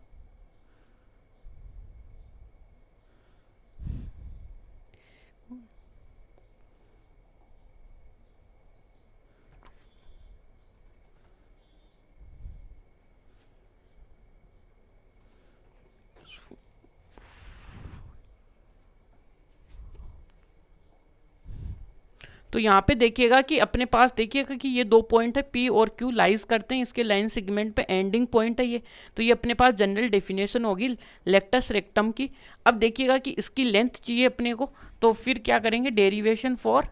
तो यहाँ पे देखिएगा कि अपने पास देखिएगा कि ये दो पॉइंट है P और Q लाइज करते हैं इसके लाइन सेगमेंट पे, एंडिंग पॉइंट है ये। तो ये अपने पास जनरल डेफिनेशन होगी लेक्टस रेक्टम की। अब देखिएगा कि इसकी लेंथ चाहिए अपने को, तो फिर क्या करेंगे, derivation for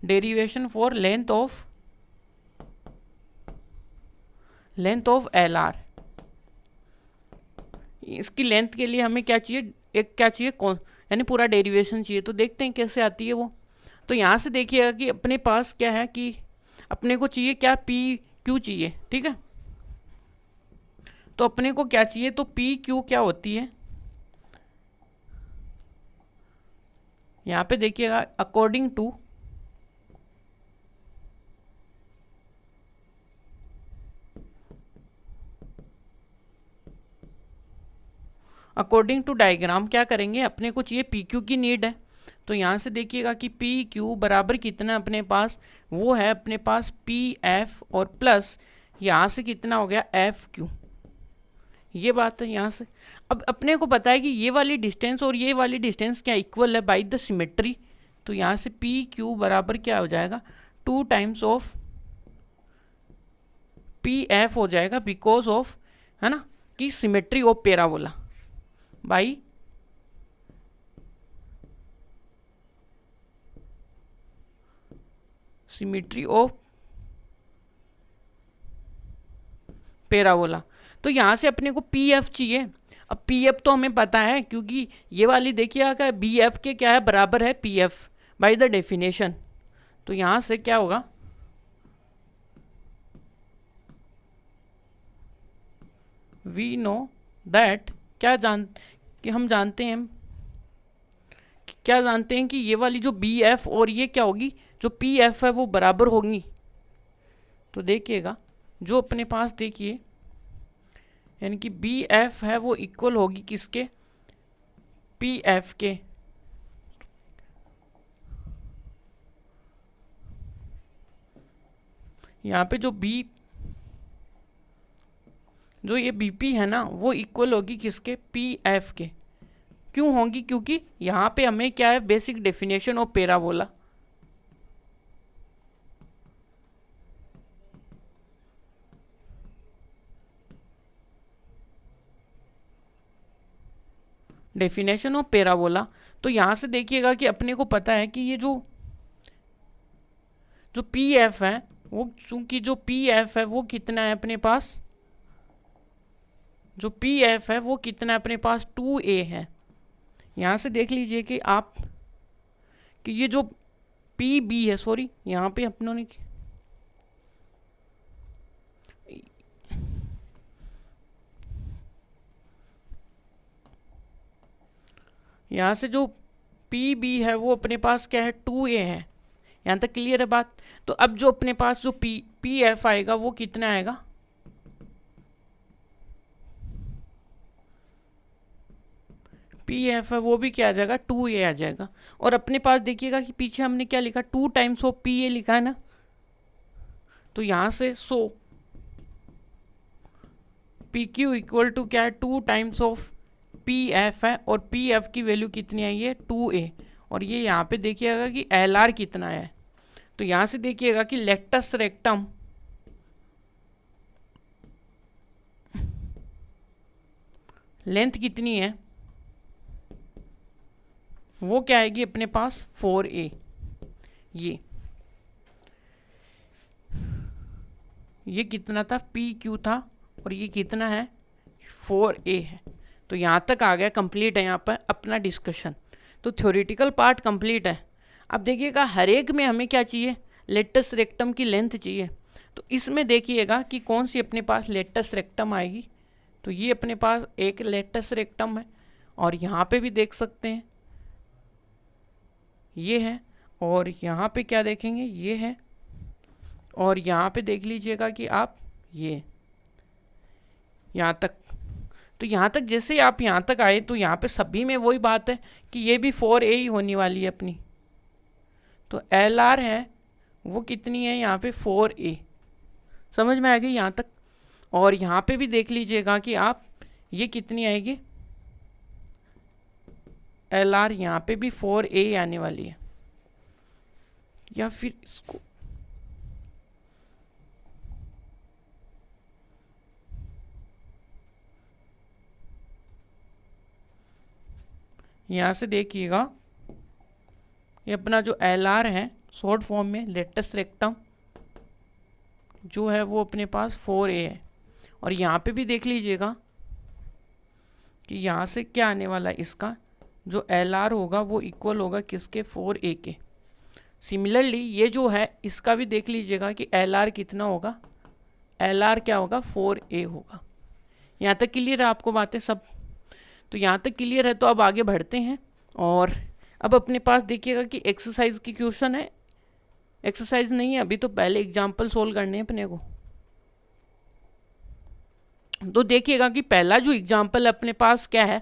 derivation for length of L R. इसकी लेंथ के लिए हमें क्या चाहिए, एक क्या चाहिए, कौन, यानी पूरा डेरिवेशन चाहिए। तो देखते हैं कैसे आती है वो। तो यहाँ से देखिएगा कि अपने पास क्या है कि अपने को चाहिए क्या, पी क्यू चाहिए, ठीक है। तो अपने को क्या चाहिए, तो पी क्यू क्या होती है, यहाँ पे देखिएगा अकॉर्डिंग टू डायग्राम क्या करेंगे, अपने को चाहिए पी क्यू की नीड है। तो यहाँ से देखिएगा कि पी क्यू बराबर कितना अपने पास, वो है अपने पास पी एफ और प्लस यहाँ से कितना हो गया एफ क्यू, ये बात है यहाँ से। अब अपने को पता है कि ये वाली डिस्टेंस और ये वाली डिस्टेंस क्या इक्वल है बाई द सिमेट्री। तो यहाँ से पी क्यू बराबर क्या हो जाएगा, 2 टाइम्स ऑफ पी एफ हो जाएगा, बिकॉज ऑफ, है ना, कि symmetry of parabola by symmetry of parabola. तो यहाँ से अपने को पी एफ चाहिए। अब पी एफ तो हमें पता है, क्योंकि ये वाली देखिए क्या बी एफ के क्या है, बराबर है P F by the definition. तो यहाँ से क्या होगा, वी नो दैट, कि हम जानते हैं, क्या जानते हैं कि ये वाली जो बी एफ और ये क्या होगी, जो पी एफ है वो बराबर होंगी। तो देखिएगा जो अपने पास देखिए, यानी कि बी एफ है वो इक्वल होगी किसके, पी एफ के। यहाँ पे जो ये बीपी है ना, वो इक्वल होगी किसके, पी एफ के। क्यों होंगी, क्योंकि यहाँ पे हमें क्या है, basic definition of parabola. Definition of parabola. तो यहाँ से देखिएगा कि अपने को पता है कि ये जो पी एफ है वो, चूंकि जो पी एफ है वो कितना है अपने पास, जो पी एफ है वो कितना है अपने पास 2a है। यहाँ से देख लीजिए कि आप कि ये जो पी बी है, सॉरी यहाँ पे अपनों ने यहाँ से जो पी बी है वो अपने पास क्या है, 2a है। यहाँ तक क्लियर है बात। तो अब जो अपने पास जो पी एफ आएगा वो कितना आएगा, पी एफ है वो भी क्या आ जाएगा, 2a आ जाएगा। और अपने पास देखिएगा कि पीछे हमने क्या लिखा, 2 टाइम्स ऑफ पी ए लिखा है ना। तो यहाँ से पी क्यू इक्वल टू क्या है, 2 टाइम्स ऑफ पी एफ है, और पी एफ की वैल्यू कितनी आई है, 2a। और ये यहाँ पे देखिएगा कि एल आर कितना है। तो यहाँ से देखिएगा कि लेक्टस रेक्टम लेंथ कितनी है, वो क्या आएगी अपने पास 4a। ये कितना था, पी क्यू था, और ये कितना है 4a है। तो यहाँ तक आ गया, कंप्लीट है यहाँ पर अपना डिस्कशन। तो थ्योरेटिकल पार्ट कंप्लीट है। अब देखिएगा हर एक में हमें क्या चाहिए, लेटस रेक्टम की लेंथ चाहिए। तो इसमें देखिएगा कि कौन सी अपने पास लेटस रेक्टम आएगी। तो ये अपने पास एक लेटस रेक्टम है, और यहाँ पे भी देख सकते हैं ये है, और यहाँ पे क्या देखेंगे, ये है, और यहाँ पे देख लीजिएगा कि आप ये यहाँ तक। तो यहाँ तक जैसे आप यहाँ तक आए, तो यहाँ पे सभी में वही बात है कि ये भी 4a ही होने वाली है अपनी। तो एल आर है वो कितनी है यहाँ पे 4a, समझ में आ गई यहाँ तक। और यहाँ पे भी देख लीजिएगा कि आप ये कितनी आएगी, एल आर यहाँ पे भी 4a आने वाली है। या फिर इसको यहाँ से देखिएगा, ये अपना जो एल आर है शॉर्ट फॉर्म में लेटस रेक्टम जो है वो अपने पास 4a है। और यहाँ पे भी देख लीजिएगा कि यहाँ से क्या आने वाला है, इसका जो LR होगा वो इक्वल होगा किसके, 4a के। सिमिलरली ये जो है इसका भी देख लीजिएगा कि LR कितना होगा, LR क्या होगा, 4a होगा। यहाँ तक क्लियर है आपको बातें सब? तो यहाँ तक क्लियर है तो अब आगे बढ़ते हैं। और अब अपने पास देखिएगा कि एक्सरसाइज की क्वेश्चन है, एक्सरसाइज नहीं है अभी, तो पहले एग्जाम्पल सोल्व करने हैं अपने को। तो देखिएगा कि पहला जो एग्जाम्पल अपने पास क्या है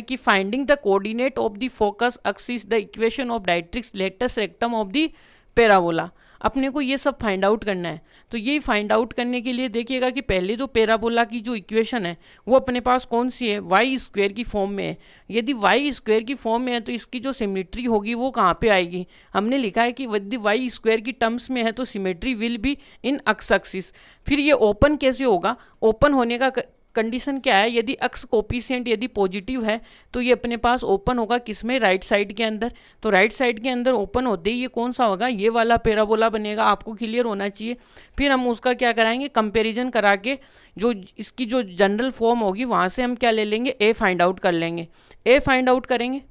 कि finding the coordinate of the focus axis the equation of directrix latus rectum of the parabola. अपने को ये सब फाइंड आउट करना है। तो ये फाइंड आउट करने के लिए देखिएगा कि पहले जो पैराबोला की जो इक्वेशन है वो अपने पास कौन सी है, वाई स्क्वायर की फॉर्म में है। यदि वाई स्क्वायर की फॉर्म में है तो इसकी जो सिमेट्री होगी वो कहाँ पे आएगी, हमने लिखा है कि यदि वाई स्क्वायर की टर्म्स में है तो symmetry will be in x axis. फिर ये ओपन कैसे होगा, ओपन होने का कंडीशन क्या है, यदि अक्स कोफिशिएंट यदि पॉजिटिव है तो ये अपने पास ओपन होगा किसमें, राइट साइड के अंदर। तो राइट साइड के अंदर ओपन होते ही ये कौन सा होगा, ये वाला पैराबोला बनेगा, आपको क्लियर होना चाहिए। फिर हम उसका क्या कराएंगे, कंपैरिजन करा के जो इसकी जो जनरल फॉर्म होगी वहाँ से हम क्या ले लेंगे, ए फाइंड आउट कर लेंगे। ए फाइंड आउट करेंगे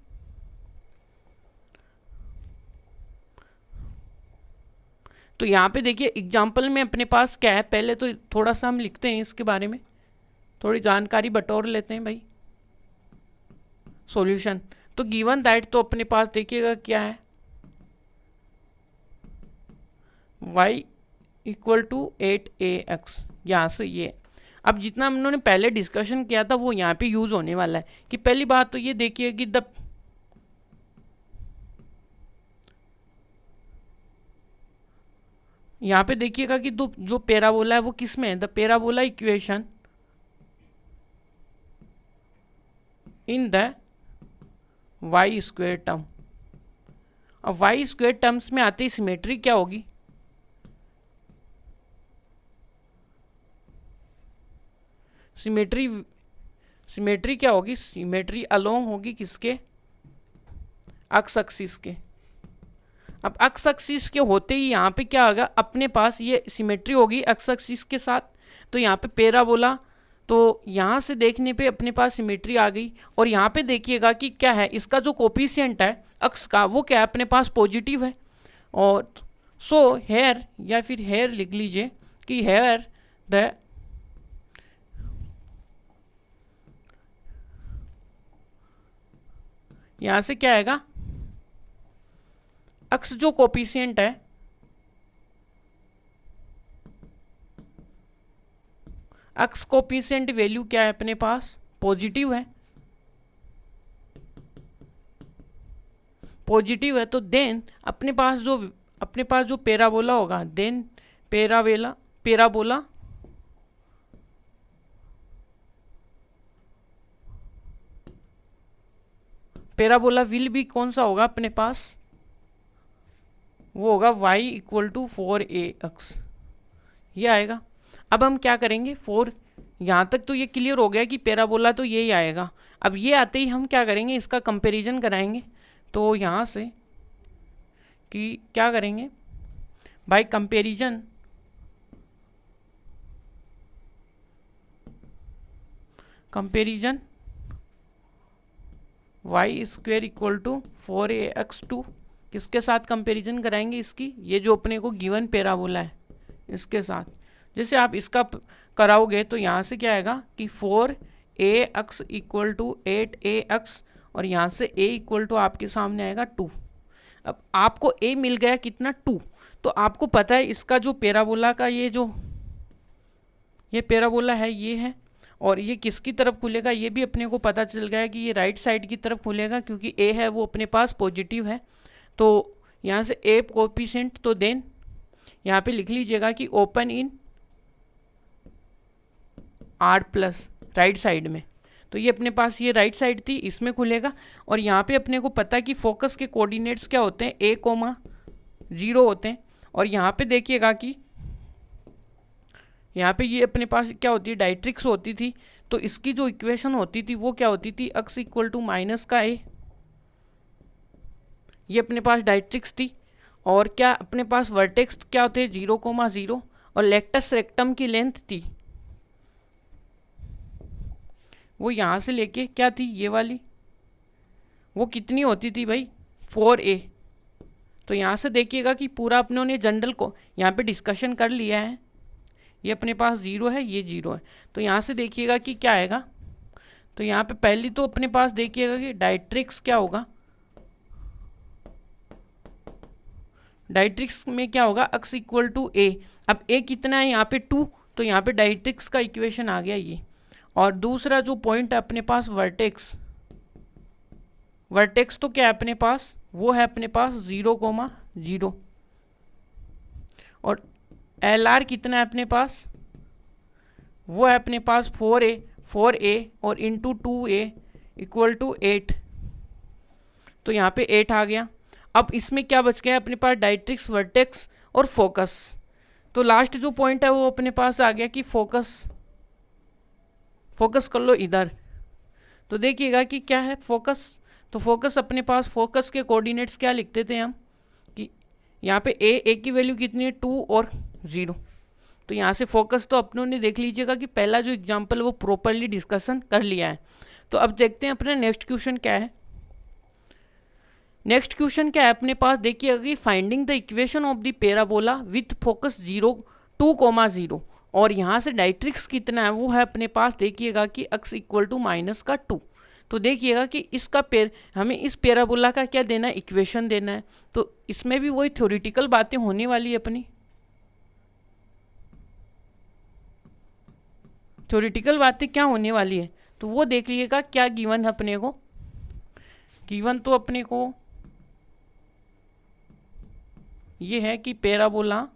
तो यहाँ पे देखिए एग्जाम्पल में अपने पास क्या है, पहले तो थोड़ा सा हम लिखते हैं इसके बारे में, थोड़ी जानकारी बटोर लेते हैं भाई। सॉल्यूशन तो गिवन दैट, तो अपने पास देखिएगा क्या है, y इक्वल टू 8ax, यहाँ से ये। अब जितना हम लोगों ने पहले डिस्कशन किया था वो यहाँ पे यूज होने वाला है। कि पहली बात तो ये देखिए कि यहाँ पे देखिएगा कि जो पैराबोला है वो किस में है, the parabola equation in the y square term. अब वाई स्क्वायर टर्म्स में आते ही सिमेट्री क्या होगी, सिमेट्री क्या होगी, सिमेट्री अलोंग होगी किसके, एक्स एक्सिस के। अब एक्स एक्सिस के होते ही यहाँ पे क्या होगा, अपने पास ये सिमेट्री होगी एक्स एक्सिस के साथ। तो यहाँ पे पैराबोला, तो यहाँ से देखने पे अपने पास सिमेट्री आ गई। और यहाँ पे देखिएगा कि क्या है, इसका जो कोफिशिएंट है अक्स का वो क्या है, अपने पास पॉजिटिव है। और सो हेयर, या फिर हेयर लिख लीजिए कि हेयर द यहाँ से क्या आएगा, अक्स जो कोफिशिएंट है एक्स कोफिशिएंट वैल्यू क्या है अपने पास, पॉजिटिव है, पॉजिटिव है। तो देन अपने पास जो पैराबोला होगा, देन पैराबोला विल भी कौन सा होगा अपने पास, वो होगा y इक्वल टू 4ax, ये आएगा। अब हम क्या करेंगे, 4 यहाँ तक तो ये क्लियर हो गया कि पैराबोला तो यही आएगा। अब ये आते ही हम क्या करेंगे, इसका कंपैरिजन कराएंगे। तो यहाँ से कि क्या करेंगे, by comparison y square equal to 4ax2, किसके साथ कंपैरिजन कराएंगे इसकी, ये जो अपने को गिवन पैराबोला है इसके साथ। जैसे आप इसका कराओगे तो यहाँ से क्या आएगा कि 4ax इक्वल टू 8ax, और यहाँ से a इक्वल टू आपके सामने आएगा 2। अब आपको a मिल गया कितना, 2। तो आपको पता है इसका जो पैराबोला का ये पैराबोला है, ये है, और ये किसकी तरफ खुलेगा, ये भी अपने को पता चल गया कि ये राइट साइड की तरफ खुलेगा, क्योंकि a है वो अपने पास पॉजिटिव है। तो यहाँ से a कोफिशिएंट, तो देन यहाँ पे लिख लीजिएगा कि open in R plus right side में। तो ये अपने पास ये राइट साइड थी, इसमें खुलेगा। और यहाँ पे अपने को पता है कि फोकस के कोऑर्डिनेट्स क्या होते हैं, a,0 होते हैं। और यहाँ पे देखिएगा कि यहाँ पे ये अपने पास क्या होती है, डायरेक्ट्रिक्स होती थी। तो इसकी जो इक्वेशन होती थी वो क्या होती थी, x इक्वल टू माइनस का a, ये अपने पास डायरेक्ट्रिक्स थी। और क्या अपने पास वर्टेक्स क्या होते हैं 0,0 और लेक्टस रेक्टम की लेंथ थी वो यहाँ से लेके क्या थी ये वाली, वो कितनी होती थी भाई 4a। तो यहाँ से देखिएगा कि पूरा अपनों ने जनरल को यहाँ पे डिस्कशन कर लिया है, ये अपने पास 0 है, ये 0 है। तो यहाँ से देखिएगा कि क्या आएगा, तो यहाँ पे पहली तो अपने पास देखिएगा कि डायट्रिक्स क्या होगा, डायट्रिक्स में क्या होगा x इक्वल टू ए। अब a कितना है यहाँ पे 2, तो यहाँ पे डायट्रिक्स का इक्वेशन आ गया ये। और दूसरा जो पॉइंट है अपने पास वर्टेक्स, वर्टेक्स तो क्या है अपने पास, वो है अपने पास 0,0 और LR कितना है अपने पास, वो है अपने पास 4a और इंटू 2a इक्वल टू 8। तो यहाँ पे 8 आ गया। अब इसमें क्या बच गया अपने पास, डायट्रिक्स, वर्टेक्स और फोकस। तो लास्ट जो पॉइंट है वो अपने पास आ गया कि फोकस, फोकस कर लो इधर। तो देखिएगा कि क्या है फोकस, तो फोकस अपने पास, फोकस के कोऑर्डिनेट्स क्या लिखते थे हम कि यहाँ पे ए की वैल्यू कितनी है 2 और 0। तो यहाँ से फोकस तो अपनों ने देख लीजिएगा कि पहला जो एग्जाम्पल है वो प्रॉपरली डिस्कशन कर लिया है। तो अब देखते हैं अपना नेक्स्ट क्वेश्चन क्या है। नेक्स्ट क्वेश्चन क्या है अपने पास, देखिएगा कि finding the equation of the parabola with focus 2,0 और यहाँ से डायट्रिक्स कितना है वो है अपने पास, देखिएगा कि x इक्वल टू -2। तो देखिएगा कि इसका हमें इस पैराबोला का क्या देना है, इक्वेशन देना है। तो इसमें भी वही थ्योरेटिकल बातें होने वाली है अपनी, थ्योरेटिकल बातें क्या होने वाली है तो वो देख लीजिएगा। क्या गिवन है अपने को, गिवन तो अपने को ये है कि पैराबोला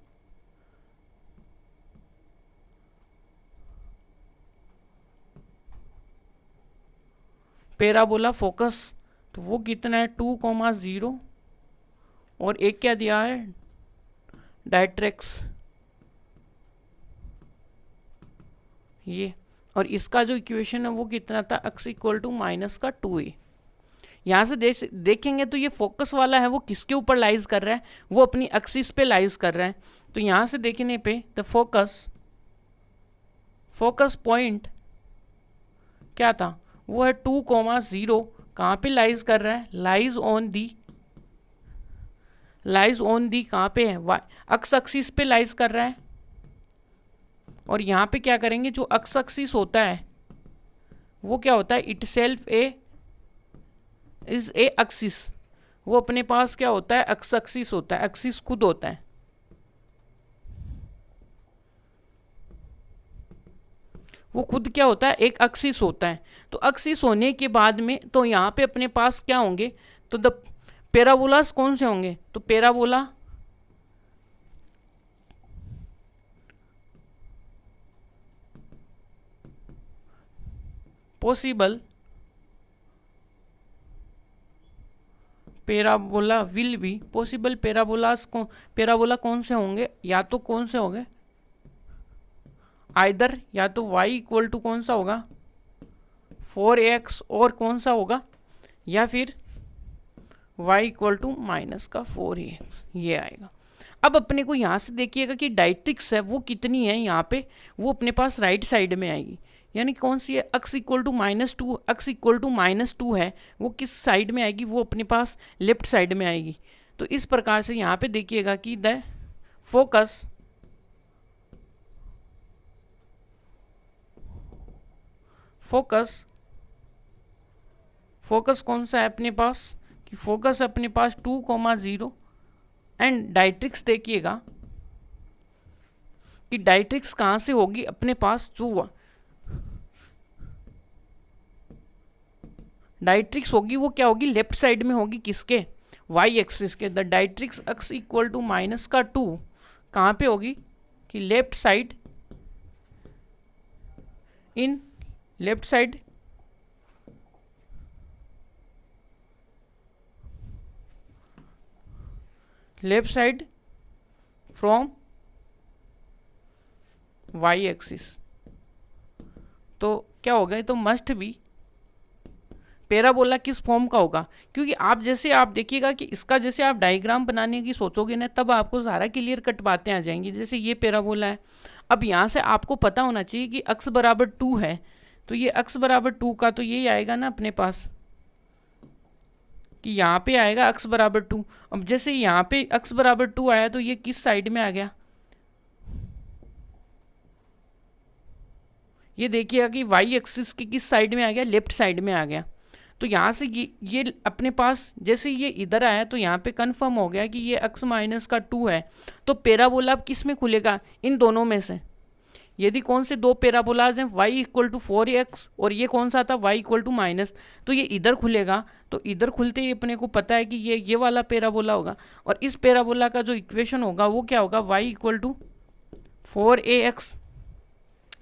फोकस, तो वो कितना है 2,0 और एक क्या दिया है डायट्रिक्स ये, और इसका जो इक्वेशन है वो कितना था x इक्वल टू -2a। यहाँ से देखेंगे तो ये फोकस वाला है वो किसके ऊपर लाइज कर रहा है, वो अपनी एक्सिस पे लाइज कर रहा है। तो यहाँ से देखने पे द फोकस पॉइंट क्या था, वो है 2,0 कहाँ पे लाइज कर रहा है, लाइज ऑन दी कहाँ पे है, एक्स एक्सिस पे लाइज कर रहा है। और यहाँ पे क्या करेंगे, जो एक्स एक्सिस होता है वो क्या होता है, it self is a axis, वो अपने पास क्या होता है एक्स एक्सिस होता है, एक्सिस खुद होता है। वो खुद क्या होता है, एक एक्सिस होता है। तो एक्सिस होने के बाद में तो यहाँ पे अपने पास क्या होंगे, तो द पैराबोलास कौन से होंगे, तो parabola possible parabola will be possible parabola कौन से होंगे, या तो कौन से होंगे आइदर, या तो y इक्वल टू कौन सा होगा 4x और कौन सा होगा, या फिर y इक्वल टू -4x ये आएगा। अब अपने को यहाँ से देखिएगा कि डायट्रिक्स है वो कितनी है, यहाँ पे वो अपने पास राइट साइड में आएगी, यानी कौन सी है x equal to -2, x equal to -2 है वो किस साइड में आएगी, वो अपने पास लेफ्ट साइड में आएगी। तो इस प्रकार से यहाँ पे देखिएगा कि द फोकस कौन सा है अपने पास, कि फोकस अपने पास 2,0 एंड डायट्रिक्स देखिएगा कि डायट्रिक्स कहाँ से होगी अपने पास, जो डायट्रिक्स होगी वो क्या होगी, लेफ्ट साइड में होगी, किसके y एक्सिस के। The directrix x equal to -2 कहाँ पे होगी, कि left side, in left side from y axis. तो क्या हो गया, तो मस्ट बी पैराबोला किस फॉर्म का होगा, क्योंकि आप जैसे आप देखिएगा कि इसका जैसे आप डायग्राम बनाने की सोचोगे ना, तब आपको सारा क्लियर कट बातें आ जाएंगी। जैसे ये पैराबोला है, अब यहाँ से आपको पता होना चाहिए कि x बराबर 2 है, तो ये x बराबर 2 का तो यही आएगा ना अपने पास, कि यहाँ पे आएगा x बराबर 2। अब जैसे यहाँ पे x बराबर 2 आया तो ये किस साइड में आ गया, ये देखिएगा कि y एक्सिस की किस साइड में आ गया, लेफ्ट साइड में आ गया। तो यहाँ से ये अपने पास जैसे ये इधर आया तो यहाँ पे कंफर्म हो गया कि ये x माइनस का 2 है। तो पैराबोला अब किस में खुलेगा, इन दोनों में से। यदि कौन से दो पैराबोलाज हैं, y इक्वल टू 4x और ये कौन सा था, y इक्वल टू माइनस, तो ये इधर खुलेगा। तो इधर खुलते ही अपने को पता है कि ये वाला पैराबोला होगा, और इस पैराबोला का जो इक्वेशन होगा वो क्या होगा, y इक्वल टू 4ax,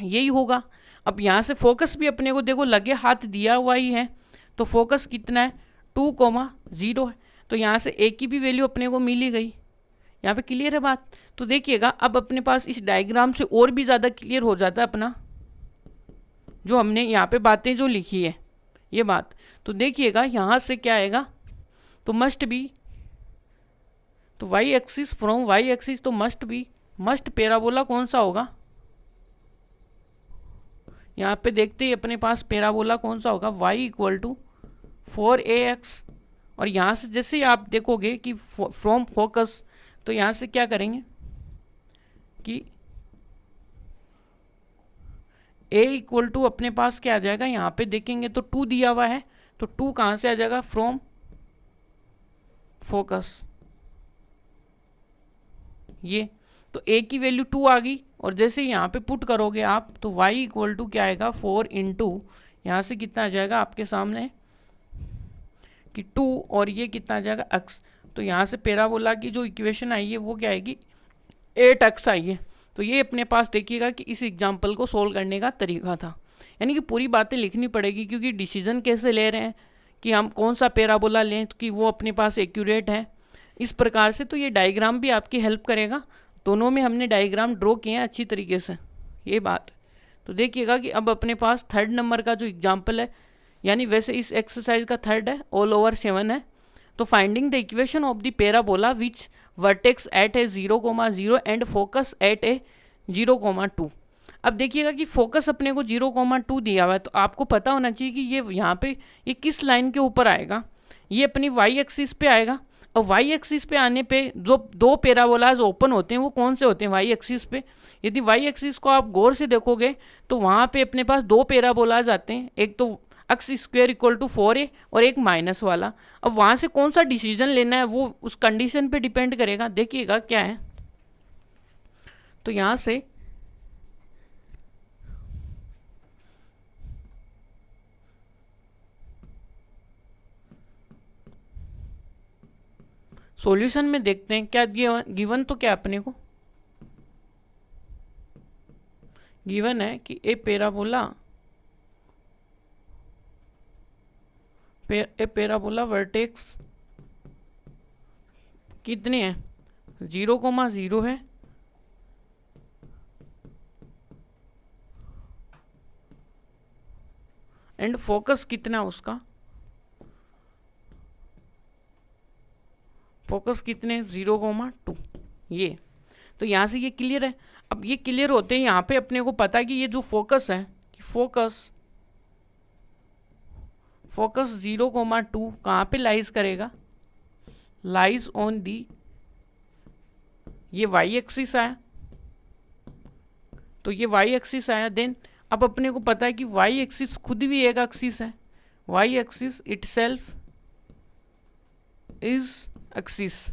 यही होगा। अब यहाँ से फोकस भी अपने को देखो लगे हाथ दिया हुआ ही है, तो फोकस कितना है 2,0 है, तो यहाँ से a की भी वैल्यू अपने को मिल ही गई। यहाँ पे क्लियर है बात। तो देखिएगा अब अपने पास इस डायग्राम से और भी ज़्यादा क्लियर हो जाता है अपना जो हमने यहाँ पे बातें जो लिखी है ये बात। तो देखिएगा यहाँ से क्या आएगा, तो मस्ट बी, तो y axis from y axis, तो मस्ट पैराबोला कौन सा होगा, यहाँ पे देखते ही अपने पास पैराबोला कौन सा होगा, y इक्वल टू 4ax। और यहाँ से जैसे आप देखोगे कि फ्रॉम फोकस, तो यहाँ से क्या करेंगे कि a इक्वल टू अपने पास क्या आ जाएगा, यहाँ पे देखेंगे तो 2 दिया हुआ है, तो 2 कहाँ से आ जाएगा, फ्रॉम फोकस, ये तो a की वैल्यू 2 आ गई। और जैसे यहाँ पे पुट करोगे आप तो y इक्वल टू क्या आएगा, 4 इंटू यहाँ से कितना आ जाएगा आपके सामने कि 2, और ये कितना आ जाएगा x। तो यहाँ से पैराबोला की जो इक्वेशन आई है वो क्या आएगी, 8x आई है। तो ये अपने पास देखिएगा कि इस एग्जाम्पल को सोल्व करने का तरीका था, यानी कि पूरी बातें लिखनी पड़ेगी, क्योंकि डिसीजन कैसे ले रहे हैं कि हम कौन सा पैराबोला लें कि वो अपने पास एक्यूरेट है, इस प्रकार से। तो ये डायग्राम भी आपकी हेल्प करेगा, दोनों में हमने डायग्राम ड्रॉ किए हैं अच्छी तरीके से, ये बात। तो देखिएगा कि अब अपने पास 3rd नंबर का जो एग्जाम्पल है, यानी वैसे इस एक्सरसाइज का 3rd है, ऑल ओवर 7 है। तो finding the equation of the parabola which vertex at a 0,0 and focus at a 0,2। अब देखिएगा कि फोकस अपने को 0,2 दिया हुआ है, तो आपको पता होना चाहिए कि ये यहाँ पे ये किस लाइन के ऊपर आएगा, ये अपनी y एक्सिस पे आएगा। और y एक्सिस पे आने पे जो दो पैराबोलाज ओपन होते हैं वो कौन से होते हैं, y एक्सिस पे। यदि y एक्सिस को आप गौर से देखोगे तो वहाँ पे अपने पास 2 पैराबोलाज आते हैं, एक तो x square equal to 4a और एक माइनस वाला। अब वहाँ से कौन सा डिसीजन लेना है वो उस कंडीशन पे डिपेंड करेगा। देखिएगा क्या है, तो यहाँ से सॉल्यूशन में देखते हैं क्या गिवन तो क्या अपने को गिवन है कि ए पैराबोला वर्टेक्स कितने हैं, 0,0 है, एंड फोकस कितना है उसका, फोकस कितने 0,2। ये तो यहाँ से ये क्लियर है। अब ये क्लियर होते हैं यहाँ पे अपने को पता है कि ये जो फोकस है कि फोकस 0,2 कहाँ पे लाइज करेगा, लाइज ऑन दी, ये y एक्सिस आया, तो ये y एक्सिस आया। देन अब अपने को पता है कि y एक्सिस खुद भी एक एक्सिस है, y axis itself is axis,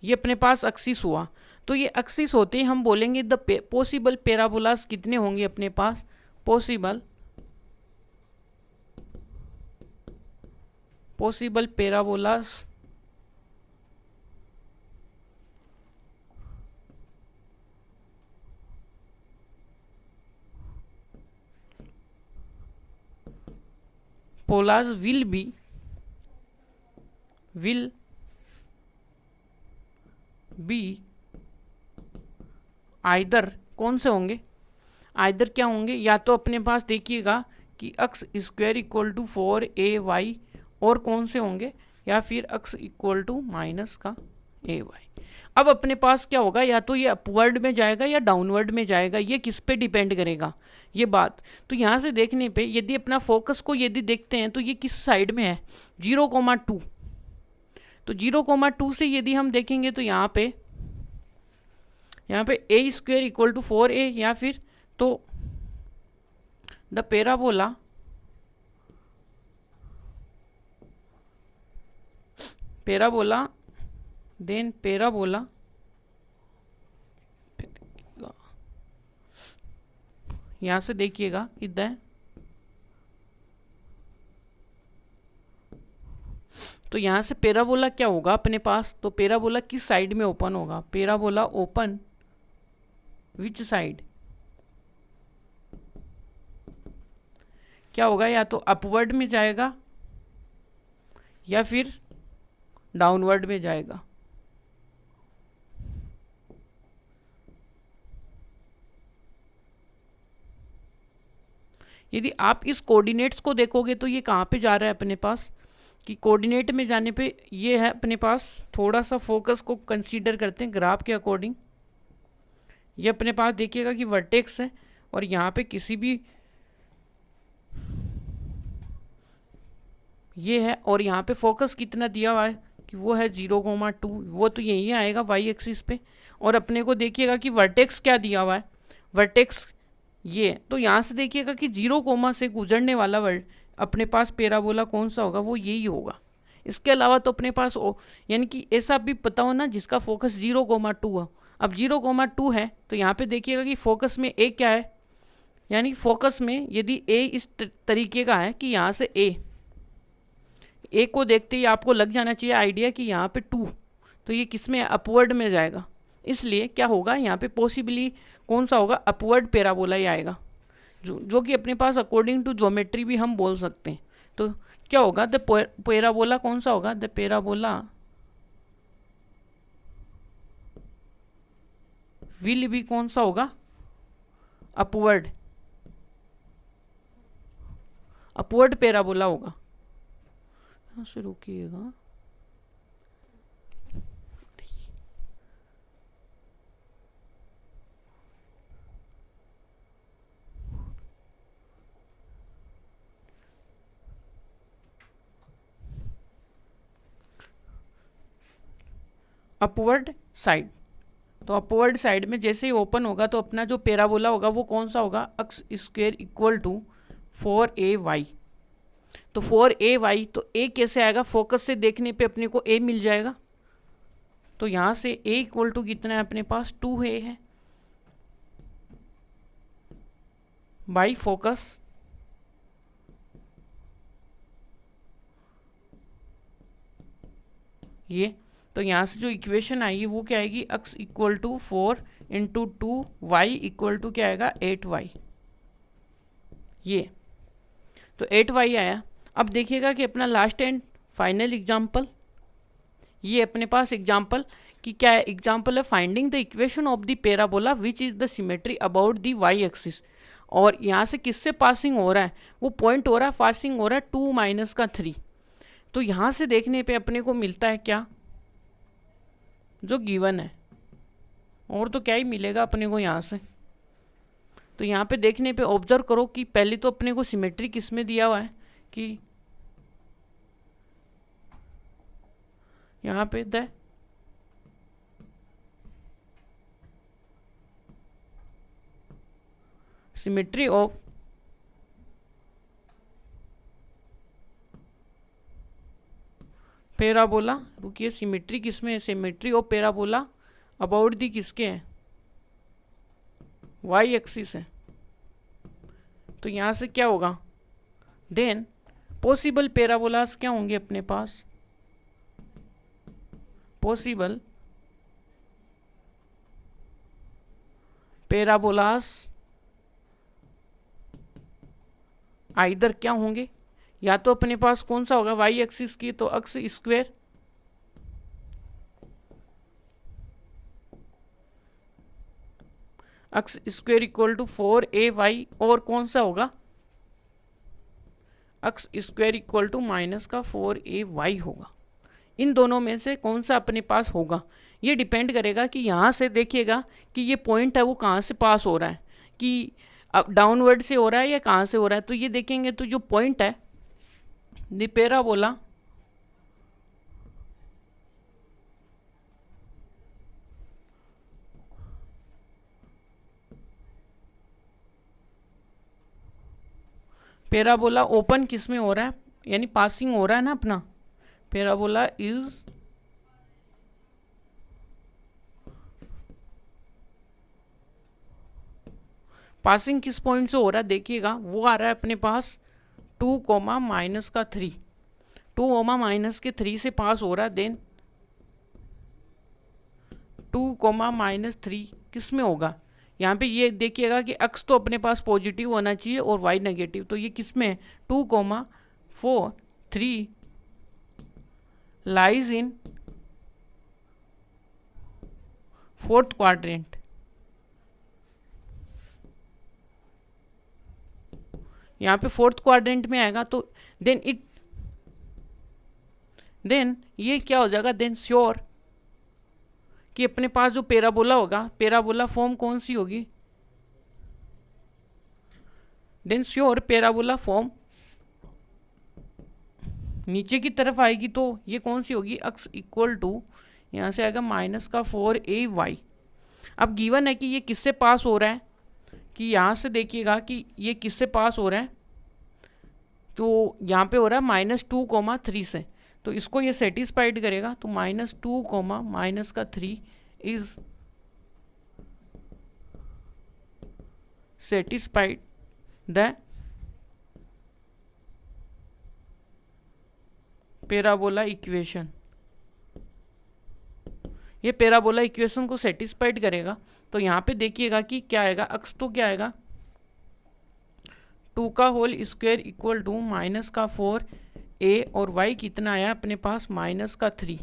ये अपने पास एक्सिस हुआ। तो ये एक्सिस होते ही हम बोलेंगे द पॉसिबल पैराबोलास कितने होंगे अपने पास, पॉसिबल पैराबोलास पोलास विल बी आइदर, कौन से होंगे, आइदर क्या होंगे, या तो अपने पास देखिएगा कि x square equal to 4ay और कौन से होंगे, या फिर एक्स इक्वल टू माइनस का ay। अब अपने पास क्या होगा, या तो ये अपवर्ड में जाएगा या डाउनवर्ड में जाएगा, ये किस पे डिपेंड करेगा ये बात। तो यहाँ से देखने पे यदि अपना फोकस को यदि देखते हैं तो ये किस साइड में है, 0,2। तो 0,2 से यदि हम देखेंगे तो यहाँ पे a square equal to 4a, या फिर तो द पैराबोला देन पैराबोला यहां से देखिएगा इधर, तो यहां से पैराबोला क्या होगा अपने पास, तो पैराबोला किस साइड में ओपन होगा, पैराबोला ओपन विच साइड, क्या होगा, या तो अपवर्ड में जाएगा या फिर डाउनवर्ड में जाएगा। यदि आप इस कोऑर्डिनेट्स को देखोगे तो ये कहाँ पे जा रहा है अपने पास, कि कोऑर्डिनेट में जाने पे ये है अपने पास, थोड़ा सा फोकस को कंसीडर करते हैं ग्राफ के अकॉर्डिंग। ये अपने पास देखिएगा कि वर्टेक्स है और यहाँ पे किसी भी ये है, और यहाँ पे फोकस कितना दिया हुआ है कि वो है 0,2, वो तो यही आएगा वाई एक्सिस पे। और अपने को देखिएगा कि वर्टेक्स क्या दिया हुआ है, वर्टेक्स ये, तो यहाँ से देखिएगा कि 0 से गुजरने वाला वर्ड अपने पास पैराबोला कौन सा होगा, वो यही होगा। इसके अलावा तो अपने पास यानी कि ऐसा भी पता हो ना जिसका फोकस 0,2 हो। अब 0,2 है तो यहाँ पे देखिएगा कि फोकस में ए क्या है, यानी फोकस में यदि ए इस तरीके का है कि यहाँ से ए को देखते ही आपको लग जाना चाहिए आइडिया कि यहाँ पे 2, तो ये किस में अपवर्ड में जाएगा। इसलिए क्या होगा यहाँ पे पॉसिबली कौन सा होगा, अपवर्ड पैराबोला ही आएगा, जो कि अपने पास अकॉर्डिंग टू ज्योमेट्री भी हम बोल सकते हैं। तो क्या होगा, द पैराबोला कौन सा होगा, द पैराबोला विल भी कौन सा होगा, अपवर्ड पैराबोला होगा। यहाँ से रुकिएगा, अपवर्ड साइड, तो अपवर्ड साइड में जैसे ही ओपन होगा तो अपना जो पैराबोला होगा वो कौन सा होगा, x square equal to 4ay। तो 4ay, तो a कैसे आएगा, फोकस से देखने पे अपने को a मिल जाएगा। तो यहाँ से a इक्वल टू कितना है अपने पास, 2a है बाई फोकस, ये। तो यहाँ से जो इक्वेशन आएगी वो क्या आएगी, x equal to 4 into 2, y equal to क्या आएगा 8y, ये। तो 8y आया। अब देखिएगा कि अपना लास्ट एंड फाइनल एग्जाम्पल, ये अपने पास एग्जाम्पल कि क्या है, एग्जाम्पल है finding the equation of the parabola which is the symmetry about the y axis. और यहाँ से किससे पासिंग हो रहा है, वो पॉइंट हो रहा है, पासिंग हो रहा है 2 माइनस का 3। तो यहाँ से देखने पे अपने को मिलता है क्या, जो गिवन है, और तो क्या ही मिलेगा अपने को यहाँ से। तो यहाँ पे देखने पे ऑब्जर्व करो कि पहले तो अपने को सिमेट्री किस में दिया हुआ है, कि यहाँ पे द सिमेट्री ऑफ पैराबोला, रुकिए सिमेट्री किस में है, symmetry of parabola about the किसके है, वाई एक्सिस है। तो यहाँ से क्या होगा, देन पॉसिबल पैराबोलास क्या होंगे अपने पास, पॉसिबल पैराबोलास आइदर क्या होंगे, या तो अपने पास कौन सा होगा वाई एक्सिस की, तो x square x square equal to 4ay, और कौन सा होगा x square equal to minus का 4ay होगा। इन दोनों में से कौन सा अपने पास होगा, ये डिपेंड करेगा कि यहाँ से देखिएगा कि ये पॉइंट है वो कहाँ से पास हो रहा है, कि अब डाउनवर्ड से हो रहा है या कहाँ से हो रहा है। तो ये देखेंगे तो जो पॉइंट है द पैराबोला पैराबोला ओपन किस में हो रहा है, यानी पासिंग हो रहा है ना अपना, पैराबोला इज पासिंग किस पॉइंट से हो रहा है देखिएगा, वो आ रहा है अपने पास 2 कोमा माइनस का 3, 2 कोमा माइनस के 3 से पास हो रहा है। देन 2 कोमा माइनस 3 किस में होगा, यहाँ पे ये देखिएगा कि एक्स तो अपने पास पॉजिटिव होना चाहिए और वाई नेगेटिव, तो ये किस में है 2 comma 4 3 lies in fourth quadrant. यहाँ पे फोर्थ क्वाड्रेंट में आएगा तो देन ये क्या हो जाएगा, देन श्योर कि अपने पास जो पैराबोला होगा, पैराबोला फॉर्म कौन सी होगी, देन श्योर पैराबोला फॉर्म नीचे की तरफ आएगी, तो ये कौन सी होगी, एक्स इक्वल टू यहाँ से आएगा माइनस का 4ay। अब गिवन है कि ये किससे पास हो रहा है, कि यहाँ से देखिएगा कि ये किससे पास हो रहा है, तो यहाँ पे हो रहा है -2 कोमा 3 से, तो इसको ये सेटिस्फाइड करेगा। तो -2 कोमा माइनस का 3 is satisfied the parabola equation. ये पैराबोला इक्वेशन को सेटिस्फाइड करेगा। तो यहाँ पे देखिएगा कि क्या आएगा, एक्स तो क्या आएगा 2 का whole square equal to minus का 4a और y कितना आया अपने पास माइनस का 3,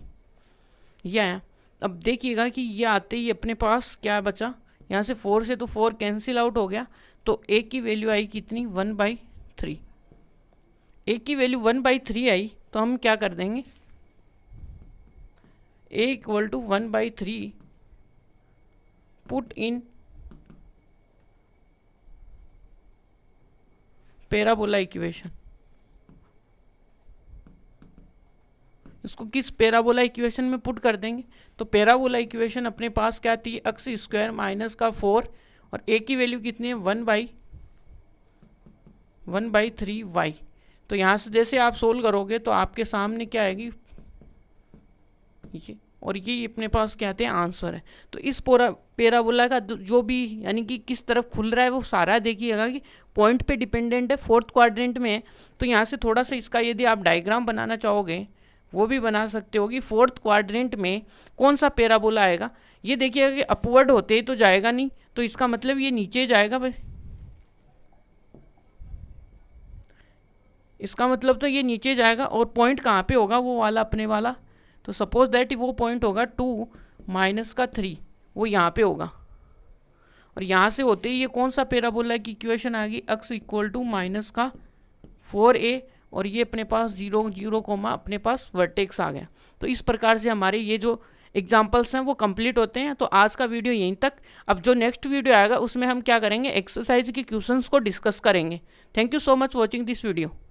ये आया। अब देखिएगा कि ये आते ही अपने पास क्या बचा, यहाँ से 4 से तो 4 कैंसिल आउट हो गया, तो a की वैल्यू आई कितनी 1/3। a की वैल्यू 1/3 आई तो हम क्या कर देंगे, a equal to 1/3 put in parabola equation. इसको किस पैराबोला इक्वेशन में पुट कर देंगे, तो पैराबोला इक्वेशन अपने पास क्या थी, एक्स स्क्वायर माइनस का 4 और a की वैल्यू कितनी है 1/3y। तो यहाँ से जैसे आप सोल्व करोगे तो आपके सामने क्या आएगी ये, और ये अपने पास क्या आते हैं आंसर है। तो इस पैराबोला का जो भी यानी कि किस तरफ खुल रहा है वो सारा देखिएगा कि पॉइंट पे डिपेंडेंट है, फोर्थ क्वाड्रेंट में है। तो यहाँ से थोड़ा सा इसका यदि आप डायग्राम बनाना चाहोगे वो भी बना सकते हो कि फोर्थ क्वाड्रेंट में कौन सा पैराबोला आएगा। ये देखिएगा कि अपवर्ड होते ही तो जाएगा नहीं, तो इसका मतलब ये नीचे जाएगा भाई, इसका मतलब तो ये नीचे जाएगा। और पॉइंट कहाँ पे होगा वो वाला अपने वाला, तो सपोज दैट वो पॉइंट होगा 2 माइनस का 3, वो यहाँ पे होगा। और यहाँ से होते ही ये कौन सा पैराबोला की इक्वेशन आ गई, एक्स इक्वल टू माइनस का 4a और ये अपने पास 0 0 कोमा अपने पास वर्टेक्स आ गया। तो इस प्रकार से हमारे ये जो एग्जाम्पल्स हैं वो कंप्लीट होते हैं। तो आज का वीडियो यहीं तक। अब जो नेक्स्ट वीडियो आएगा उसमें हम क्या करेंगे, एक्सरसाइज के क्वेश्चंस को डिस्कस करेंगे। Thank you so much watching this video.